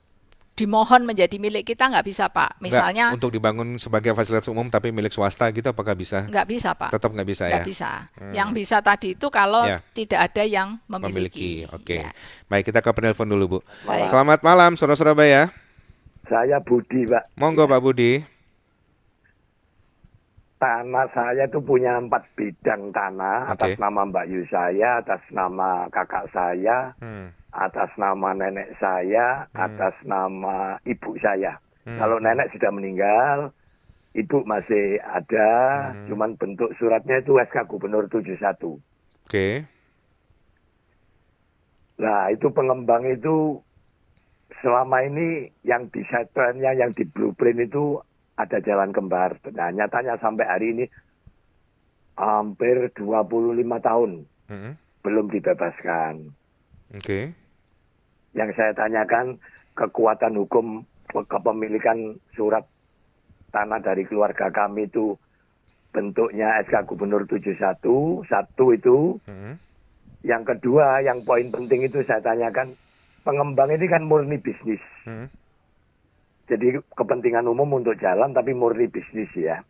dimohon menjadi milik kita, nggak bisa Pak. Misalnya untuk dibangun sebagai fasilitas umum tapi milik swasta gitu, apakah bisa? Nggak bisa Pak. Tetap nggak bisa ya? Nggak bisa. Yang bisa tadi itu kalau tidak ada yang memiliki. Oke. Baik, kita ke penelpon dulu Bu. Baik. Selamat malam, Saudara Surabaya. Saya Budi, Pak. Monggo Pak Budi. Tanah saya itu punya 4 bidang tanah, atas nama Mbak Yu saya, atas nama kakak saya, atas nama nenek saya, atas nama ibu saya. Kalau nenek sudah meninggal, ibu masih ada, cuman bentuk suratnya itu SK Gubernur 71. Nah, itu pengembang itu selama ini yang di setrennya, yang di blueprint itu ada jalan kembar. Nah, nyatanya sampai hari ini hampir 25 tahun belum dibebaskan. Yang saya tanyakan, kekuatan hukum kepemilikan surat tanah dari keluarga kami itu bentuknya SK Gubernur 71, satu itu. Yang kedua, yang poin penting itu saya tanyakan, pengembang ini kan murni bisnis. Jadi kepentingan umum untuk jalan tapi murni bisnis ya.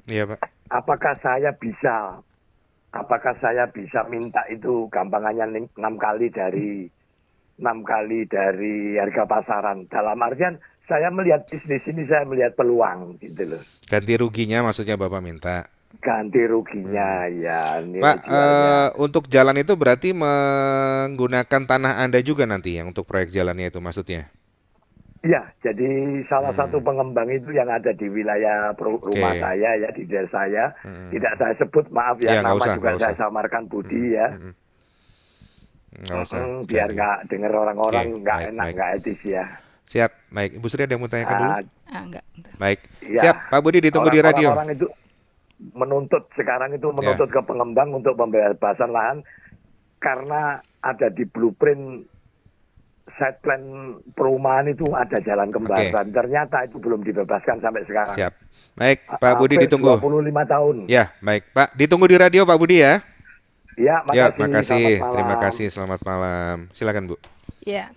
Iya, Pak. Apakah saya bisa minta itu gampangannya 6 kali dari harga pasaran. Dalam artian saya melihat bisnis ini, saya melihat peluang gitu loh. Ganti ruginya maksudnya Bapak minta. Ganti ruginya ya. Pak, untuk jalan itu berarti menggunakan tanah Anda juga nanti yang untuk proyek jalannya itu maksudnya? Iya, jadi salah satu pengembang itu yang ada di wilayah rumah saya ya, di desa saya. Tidak saya sebut, maaf ya, nama juga saya samarkan Budi ya. Nggak usah. Biar nggak dengar orang-orang nggak enak, nggak etis ya. Siap, baik. Ibu Sri ada yang mau tanyakan dulu? Enggak. Baik, ya, siap. Pak Budi ditunggu di radio. Orang-orang itu menuntut ke pengembang untuk pembebasan lahan karena ada di blueprint site plan perumahan itu ada jalan kembaran. Ternyata itu belum dibebaskan sampai sekarang. Siap. Baik, Pak Budi ditunggu. 25 tahun. Ya, baik. Pak, ditunggu di radio Pak Budi ya. Ya, makasih. Terima kasih. Selamat malam. Silakan, Bu. Ya.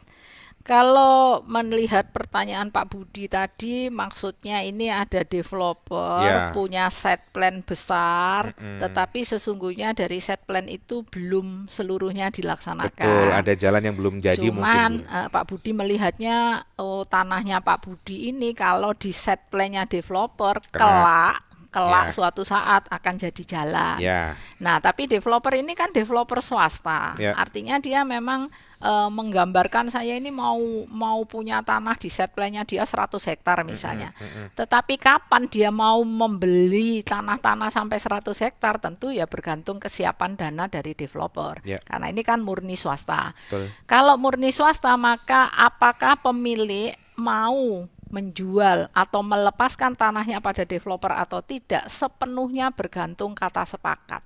Kalau melihat pertanyaan Pak Budi tadi, maksudnya ini ada developer punya set plan besar, tetapi sesungguhnya dari set plan itu belum seluruhnya dilaksanakan. Betul, ada jalan yang belum jadi Cuman, mungkin. Pak Budi melihatnya, tanahnya Pak Budi ini kalau di set plan-nya developer, kelak suatu saat akan jadi jalan. Nah, tapi developer ini kan developer swasta. Artinya dia memang menggambarkan saya ini mau punya tanah di set plan-nya dia 100 hektar misalnya. Tetapi kapan dia mau membeli tanah-tanah sampai 100 hektar tentu ya bergantung kesiapan dana dari developer. Karena ini kan murni swasta. Kalau murni swasta maka apakah pemilik mau menjual atau melepaskan tanahnya pada developer atau tidak sepenuhnya bergantung kata sepakat.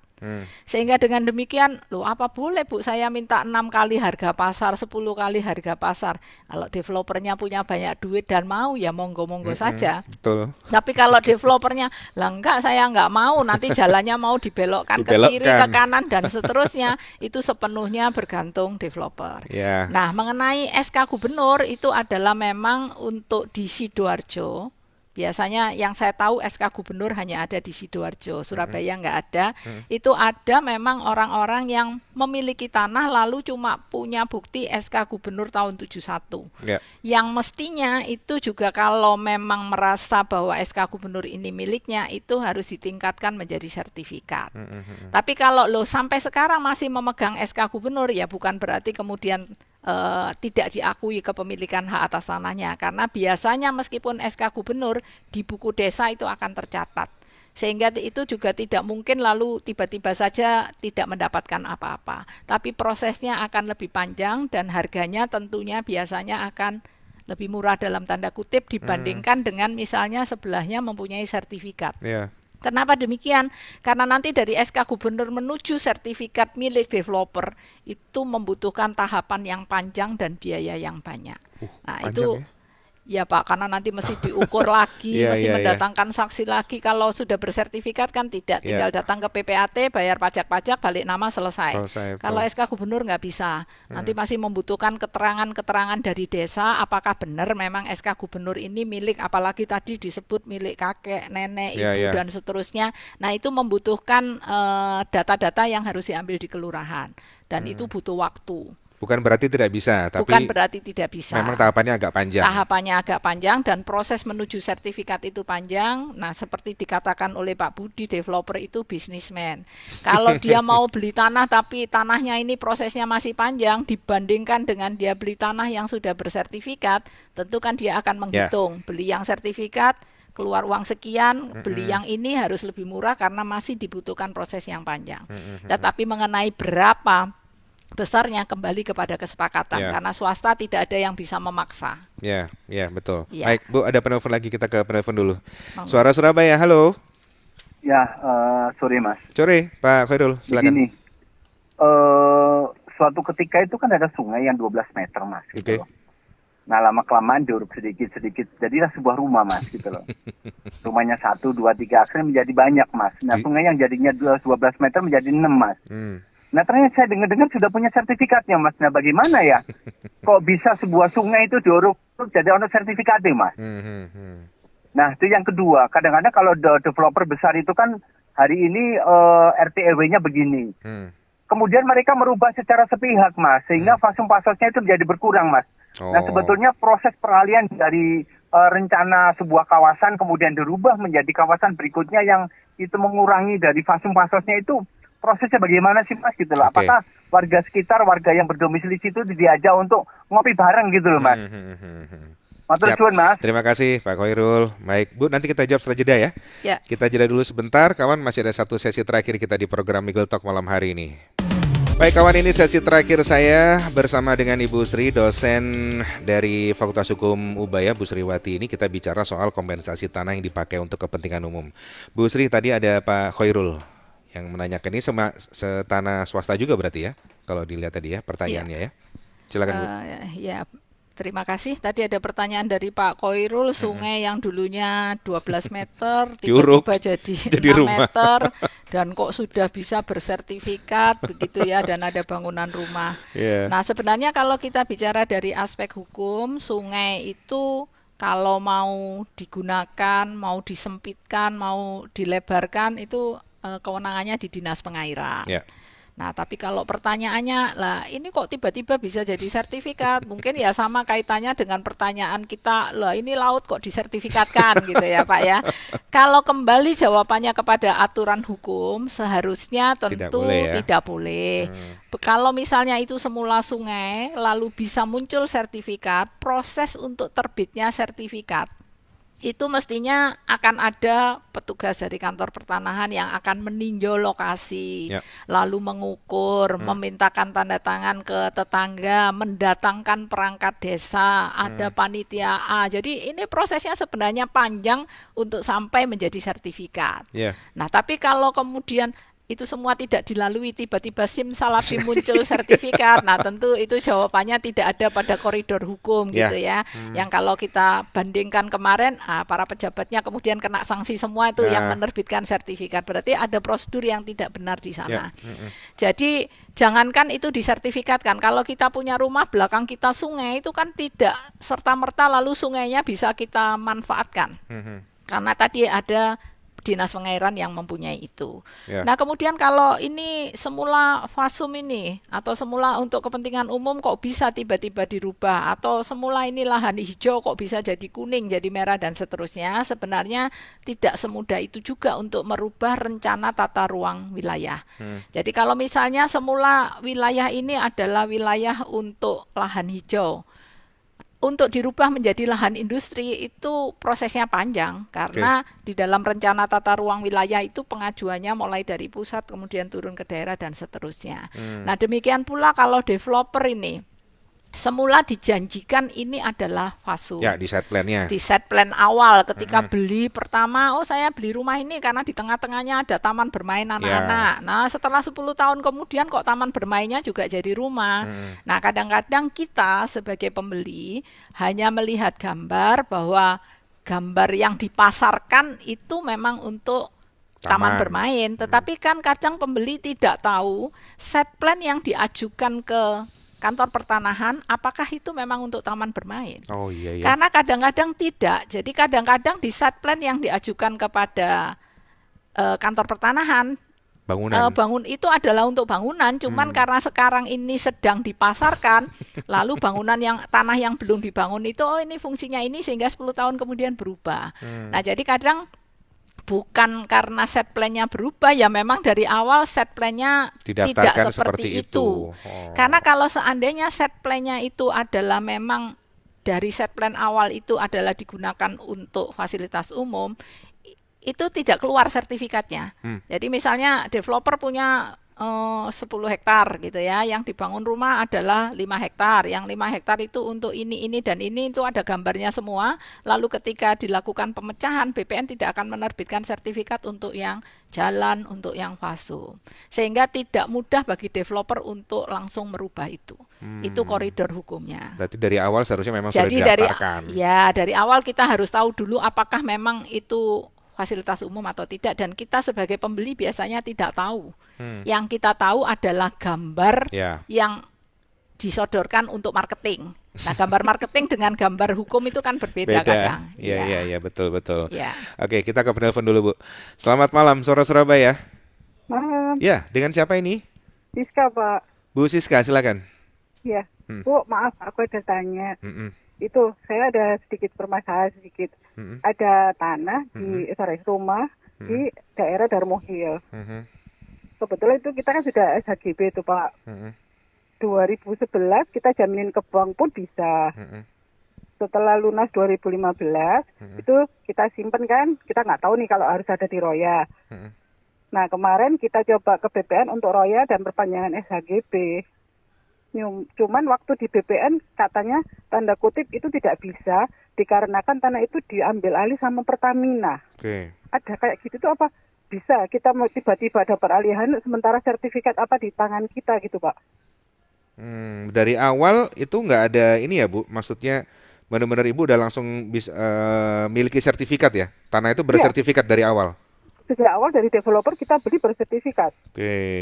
Sehingga dengan demikian, loh apa boleh Bu saya minta 6 kali harga pasar, 10 kali harga pasar. Kalau developernya punya banyak duit dan mau ya monggo-monggo saja. Betul. Tapi kalau developernya, lah enggak saya enggak mau, nanti jalannya mau dibelokkan ke kiri, ke kanan dan seterusnya, itu sepenuhnya bergantung developer. Nah, mengenai SK Gubernur itu adalah memang untuk di Sidoarjo. Biasanya yang saya tahu SK Gubernur hanya ada di Sidoarjo, Surabaya nggak ada. Itu ada memang orang-orang yang memiliki tanah lalu cuma punya bukti SK Gubernur tahun 71. Yang mestinya itu juga kalau memang merasa bahwa SK Gubernur ini miliknya itu harus ditingkatkan menjadi sertifikat. Tapi kalau sampai sekarang masih memegang SK Gubernur ya bukan berarti kemudian tidak diakui kepemilikan hak atas tanahnya, karena biasanya meskipun SK Gubernur di buku desa itu akan tercatat, sehingga itu juga tidak mungkin lalu tiba-tiba saja tidak mendapatkan apa-apa, tapi prosesnya akan lebih panjang dan harganya tentunya biasanya akan lebih murah dalam tanda kutip dibandingkan dengan misalnya sebelahnya mempunyai sertifikat. Kenapa demikian? Karena nanti dari SK Gubernur menuju sertifikat milik developer itu membutuhkan tahapan yang panjang dan biaya yang banyak. Nah itu ya Pak, karena nanti mesti diukur lagi, mesti mendatangkan saksi lagi. Kalau sudah bersertifikat kan tidak, tinggal datang ke PPAT, bayar pajak-pajak, balik nama selesai. Kalau SK Gubernur nggak bisa, nanti masih membutuhkan keterangan-keterangan dari desa, apakah benar memang SK Gubernur ini milik, apalagi tadi disebut milik kakek, nenek, ibu dan seterusnya. Nah itu membutuhkan data-data yang harus diambil di kelurahan dan itu butuh waktu. Bukan berarti tidak bisa, tapi bukan berarti tidak bisa. Memang tahapannya agak panjang. Tahapannya agak panjang dan proses menuju sertifikat itu panjang. Nah, seperti dikatakan oleh Pak Budi, developer itu bisnismen. Kalau dia mau beli tanah tapi tanahnya ini prosesnya masih panjang dibandingkan dengan dia beli tanah yang sudah bersertifikat, tentu kan dia akan menghitung beli yang sertifikat keluar uang sekian, beli yang ini harus lebih murah karena masih dibutuhkan proses yang panjang. Tetapi mengenai berapa besarnya kembali kepada kesepakatan karena swasta tidak ada yang bisa memaksa. Betul. Baik, Bu, ada penelpon lagi, kita ke penelpon dulu. Suara Surabaya, halo. Sore Mas. Sore, Pak Khairul, silakan. Begini, suatu ketika itu kan ada sungai yang 12 meter Mas. Gitu. Nah, lama-kelamaan diuruk sedikit-sedikit. Jadilah sebuah rumah, Mas, gitu loh. Rumahnya 1, 2, 3, akhirnya menjadi banyak, Mas. Nah, sungai yang jadinya 12 meter menjadi 6, Mas. Nah, ternyata saya dengar-dengar sudah punya sertifikatnya, Mas. Nah, bagaimana ya? Kok bisa sebuah sungai itu diuruk jadi ono sertifikatnya, Mas? Nah, itu yang kedua. Kadang-kadang kalau developer besar itu kan hari ini RT RW-nya begini. Kemudian mereka merubah secara sepihak, Mas. Sehingga fasum-fasosnya itu menjadi berkurang, Mas. Nah, sebetulnya proses peralihan dari rencana sebuah kawasan kemudian dirubah menjadi kawasan berikutnya yang itu mengurangi dari fasum-fasosnya itu prosesnya bagaimana sih, Mas, gitu loh. Apakah warga sekitar, warga yang berdomisili situ diajak untuk ngopi bareng gitu loh, Mas. Matur suwun, Mas. Terima kasih Pak Khairul. Baik, Bu, nanti kita jawab setelah jeda ya. Ya. Kita jeda dulu sebentar, kawan. Masih ada satu sesi terakhir kita di program Miguel Talk malam hari ini. Baik kawan, ini sesi terakhir saya bersama dengan Ibu Sri, dosen dari Fakultas Hukum Ubaya, Bu Sriwati. Ini kita bicara soal kompensasi tanah yang dipakai untuk kepentingan umum. Bu Sri, tadi ada Pak Khairul yang menanyakan ini tanah swasta juga berarti ya, kalau dilihat tadi ya pertanyaannya ya. Silakan Bu. Ya, terima kasih. Tadi ada pertanyaan dari Pak Khairul, sungai yang dulunya 12 meter tiba-tiba jadi 6 rumah. meter dan kok sudah bisa bersertifikat begitu ya, dan ada bangunan rumah. Nah, sebenarnya kalau kita bicara dari aspek hukum, sungai itu kalau mau digunakan, mau disempitkan, mau dilebarkan itu kewenangannya di Dinas Pengairan. Nah, tapi kalau pertanyaannya, lah ini kok tiba-tiba bisa jadi sertifikat? Mungkin ya sama kaitannya dengan pertanyaan kita, lah ini laut kok disertifikatkan gitu ya Pak ya. Kalau kembali jawabannya kepada aturan hukum, seharusnya tentu tidak boleh. Kalau misalnya itu semula sungai, lalu bisa muncul sertifikat, proses untuk terbitnya sertifikat itu mestinya akan ada petugas dari kantor pertanahan yang akan meninjau lokasi, lalu mengukur, memintakan tanda tangan ke tetangga, mendatangkan perangkat desa, ada panitia A. Jadi ini prosesnya sebenarnya panjang untuk sampai menjadi sertifikat. Nah, tapi kalau kemudian itu semua tidak dilalui, tiba-tiba simsalabim muncul sertifikat. Nah, tentu itu jawabannya tidak ada pada koridor hukum gitu ya. Yang kalau kita bandingkan kemarin, para pejabatnya kemudian kena sanksi semua itu yang menerbitkan sertifikat. Berarti ada prosedur yang tidak benar di sana. Jadi jangankan itu disertifikatkan, kalau kita punya rumah belakang kita sungai, itu kan tidak serta-merta lalu sungainya bisa kita manfaatkan. Karena tadi ada Dinas Pengairan yang mempunyai itu. Nah, kemudian kalau ini semula fasum ini atau semula untuk kepentingan umum kok bisa tiba-tiba dirubah, atau semula ini lahan hijau kok bisa jadi kuning, jadi merah dan seterusnya, sebenarnya tidak semudah itu juga untuk merubah rencana tata ruang wilayah. Jadi kalau misalnya semula wilayah ini adalah wilayah untuk lahan hijau, untuk dirubah menjadi lahan industri itu prosesnya panjang, karena di dalam rencana tata ruang wilayah itu pengajuannya mulai dari pusat kemudian turun ke daerah dan seterusnya. Nah, demikian pula kalau developer ini semula dijanjikan ini adalah fasum. Ya, di set plan-nya. Di set plan awal ketika beli pertama, saya beli rumah ini karena di tengah-tengahnya ada taman bermain anak-anak. Nah, setelah 10 tahun kemudian kok taman bermainnya juga jadi rumah. Nah, kadang-kadang kita sebagai pembeli hanya melihat gambar bahwa gambar yang dipasarkan itu memang untuk taman bermain, tetapi kan kadang pembeli tidak tahu set plan yang diajukan ke kantor pertanahan, apakah itu memang untuk taman bermain? Karena kadang-kadang tidak. Jadi kadang-kadang di set plan yang diajukan kepada kantor pertanahan, bangun itu adalah untuk bangunan. Cuman karena sekarang ini sedang dipasarkan, lalu bangunan yang tanah yang belum dibangun itu, ini fungsinya ini sehingga 10 tahun kemudian berubah. Nah, jadi kadang bukan karena set plan-nya berubah, ya memang dari awal set plan-nya tidak seperti itu. Karena kalau seandainya set plan-nya itu adalah memang dari set plan awal itu adalah digunakan untuk fasilitas umum, itu tidak keluar sertifikatnya. Jadi misalnya developer punya 10 hektar gitu ya, yang dibangun rumah adalah 5 hektar, yang 5 hektar itu untuk ini, dan ini itu ada gambarnya semua, lalu ketika dilakukan pemecahan, BPN tidak akan menerbitkan sertifikat untuk yang jalan, untuk yang fase, sehingga tidak mudah bagi developer untuk langsung merubah itu. Itu koridor hukumnya. Berarti dari awal seharusnya memang Jadi sudah didaftarkan. dari awal kita harus tahu dulu apakah memang itu fasilitas umum atau tidak, dan kita sebagai pembeli biasanya tidak tahu. Yang kita tahu adalah gambar yang disodorkan untuk marketing. Nah, gambar marketing dengan gambar hukum itu kan berbeda kadang. Iya, betul. Ya. Oke, kita ke penelpon dulu, Bu. Selamat malam, Suara Surabaya. Malam. Ya, dengan siapa ini? Siska, Pak. Bu Siska, silakan. Ya, Bu, maaf, aku ada tanya. Itu saya ada sedikit permasalahan sedikit. Ada tanah di rumah di daerah Darmo Hill. Kebetulan itu kita kan sudah SHGB itu, Pak. 2011 kita jaminin ke bank pun bisa. Setelah lunas 2015 itu kita simpen kan, kita nggak tahu nih kalau harus ada di Roya. Nah, kemarin kita coba ke BPN untuk Roya dan perpanjangan SHGB. Cuman waktu di BPN katanya tanda kutip itu tidak bisa dikarenakan tanah itu diambil alih sama Pertamina. Ada kayak gitu tuh apa? Bisa kita mau tiba-tiba dapat alihan sementara sertifikat apa di tangan kita gitu, Pak? Dari awal itu nggak ada ini ya, Bu? Maksudnya benar-benar Ibu udah langsung bisa miliki sertifikat ya? Tanah itu bersertifikat dari awal? Sejak awal dari developer kita beli bersertifikat.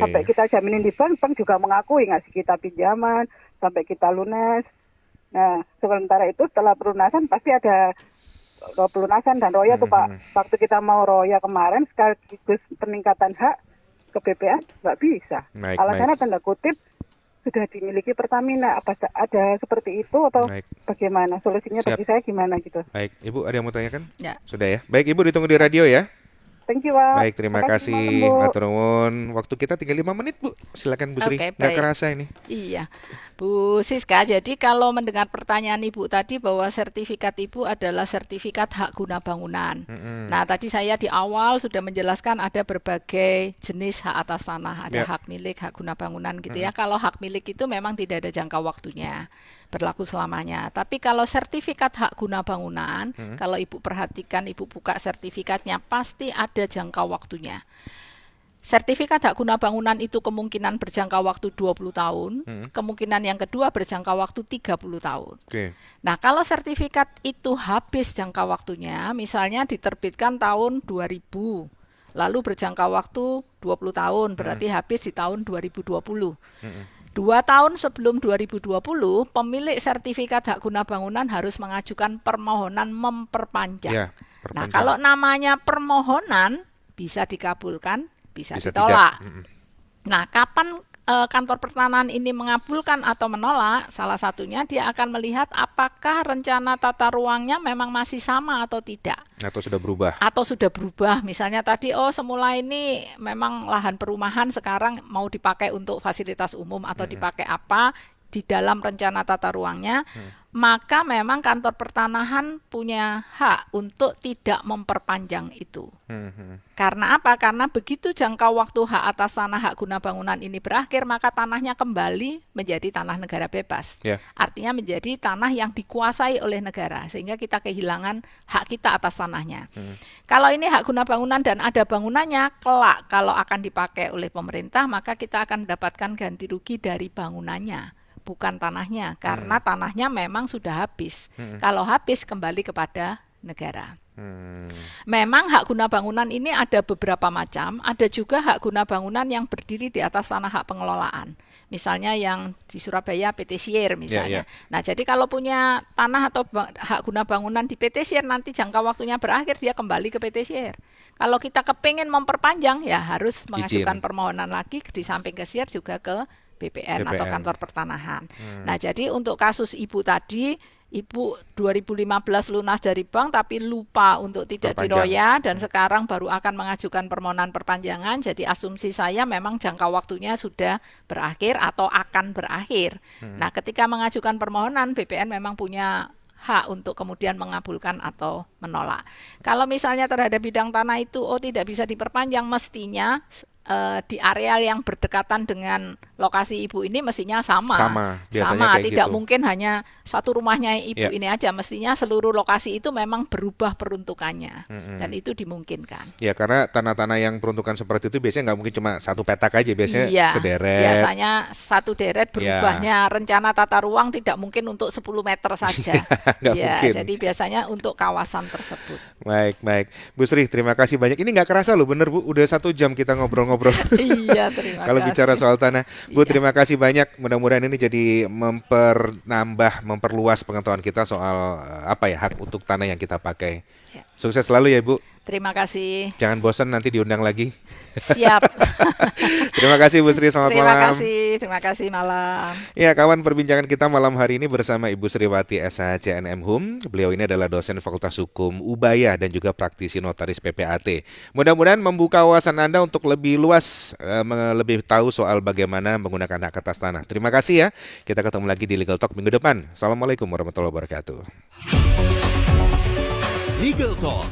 Sampai kita jaminin di bank, bank juga mengakui ngasih kita pinjaman, sampai kita lunas. Nah, sementara itu setelah pelunasan pasti ada pelunasan dan Roya tuh, Pak. Waktu kita mau Roya kemarin sekaligus peningkatan hak ke BPN nggak bisa. Alasannya tanda kutip sudah dimiliki Pertamina. Apa ada seperti itu atau bagaimana? Solusinya bagi saya gimana gitu? Baik, Ibu ada yang mau tanyakan? Ya. Sudah ya. Baik, Ibu ditunggu di radio ya. Thank you, Pak. Baik, terima kasih. Matur nuwun. Waktu kita tinggal 5 menit, Bu. Silakan Bu Sri. Nggak kerasa ini. Iya. Bu Siska, jadi kalau mendengar pertanyaan Ibu tadi bahwa sertifikat Ibu adalah sertifikat hak guna bangunan. Nah, tadi saya di awal sudah menjelaskan ada berbagai jenis hak atas tanah. Ada hak milik, hak guna bangunan gitu ya. Kalau hak milik itu memang tidak ada jangka waktunya, berlaku selamanya. Tapi kalau sertifikat hak guna bangunan, kalau Ibu perhatikan, Ibu buka sertifikatnya, pasti ada jangka waktunya. Sertifikat hak guna bangunan itu kemungkinan berjangka waktu 20 tahun, kemungkinan yang kedua berjangka waktu 30 tahun. Nah, kalau sertifikat itu habis jangka waktunya, misalnya diterbitkan tahun 2000, lalu berjangka waktu 20 tahun, berarti habis di tahun 2020. 2 tahun sebelum 2020, pemilik sertifikat hak guna bangunan harus mengajukan permohonan memperpanjang. Nah, kalau namanya permohonan bisa dikabulkan, bisa ditolak. Nah, kapan kantor pertanahan ini mengabulkan atau menolak? Salah satunya dia akan melihat apakah rencana tata ruangnya memang masih sama atau tidak. Atau sudah berubah. Misalnya tadi, semula ini memang lahan perumahan, sekarang mau dipakai untuk fasilitas umum atau dipakai apa di dalam rencana tata ruangnya, maka memang kantor pertanahan punya hak untuk tidak memperpanjang itu. Karena apa? Karena begitu jangka waktu hak atas tanah hak guna bangunan ini berakhir, maka tanahnya kembali menjadi tanah negara bebas. Artinya menjadi tanah yang dikuasai oleh negara, sehingga kita kehilangan hak kita atas tanahnya. Kalau ini hak guna bangunan dan ada bangunannya, kelak kalau akan dipakai oleh pemerintah, maka kita akan mendapatkan ganti rugi dari bangunannya, bukan tanahnya, karena tanahnya memang sudah habis. Kalau habis kembali kepada negara. Memang hak guna bangunan ini ada beberapa macam. Ada juga hak guna bangunan yang berdiri di atas tanah hak pengelolaan. Misalnya yang di Surabaya PT Sier misalnya. Nah, jadi kalau punya tanah atau hak guna bangunan di PT Sier, nanti jangka waktunya berakhir, dia kembali ke PT Sier. Kalau kita kepingin memperpanjang, ya harus mengajukan permohonan lagi, di samping ke Sier juga ke BPN atau kantor pertanahan. Nah, jadi untuk kasus Ibu tadi, Ibu 2015 lunas dari bank tapi lupa untuk tidak diroya dan sekarang baru akan mengajukan permohonan perpanjangan. Jadi asumsi saya memang jangka waktunya sudah berakhir atau akan berakhir. Nah, ketika mengajukan permohonan, BPN memang punya hak untuk kemudian mengabulkan atau menolak. Kalau misalnya terhadap bidang tanah itu tidak bisa diperpanjang, mestinya di area yang berdekatan dengan lokasi ibu ini mestinya sama. Biasanya kayak tidak gitu. mungkin hanya satu rumahnya ibu ini aja, mestinya seluruh lokasi itu memang berubah peruntukannya, dan itu dimungkinkan. Ya, karena tanah-tanah yang peruntukan seperti itu biasanya nggak mungkin cuma satu petak aja, biasanya sederet. Biasanya satu deret berubahnya. Rencana tata ruang tidak mungkin untuk 10 meter saja. Mungkin. Jadi biasanya untuk kawasan tersebut. Baik. Bu Sri, terima kasih banyak. Ini nggak kerasa loh, bener Bu, udah 1 jam kita ngobrol-ngobrol. Iya, terima kasih. Kalau bicara soal tanah, Bu, terima kasih banyak. Mudah-mudahan ini jadi memperluas pengetahuan kita soal hak untuk tanah yang kita pakai. Ya. Sukses selalu ya, Bu. Terima kasih. Jangan bosan nanti diundang lagi. Siap. Terima kasih Bu Sri, selamat malam. Terima kasih malam. Ya, kawan, perbincangan kita malam hari ini bersama Ibu Sriwati SH CNM Hum. Beliau ini adalah dosen Fakultas Hukum Ubaya dan juga praktisi notaris PPAT. Mudah-mudahan membuka wawasan Anda untuk lebih luas, lebih tahu soal bagaimana menggunakan hak atas tanah. Terima kasih ya. Kita ketemu lagi di Legal Talk minggu depan. Assalamualaikum warahmatullahi wabarakatuh. Legal Talk.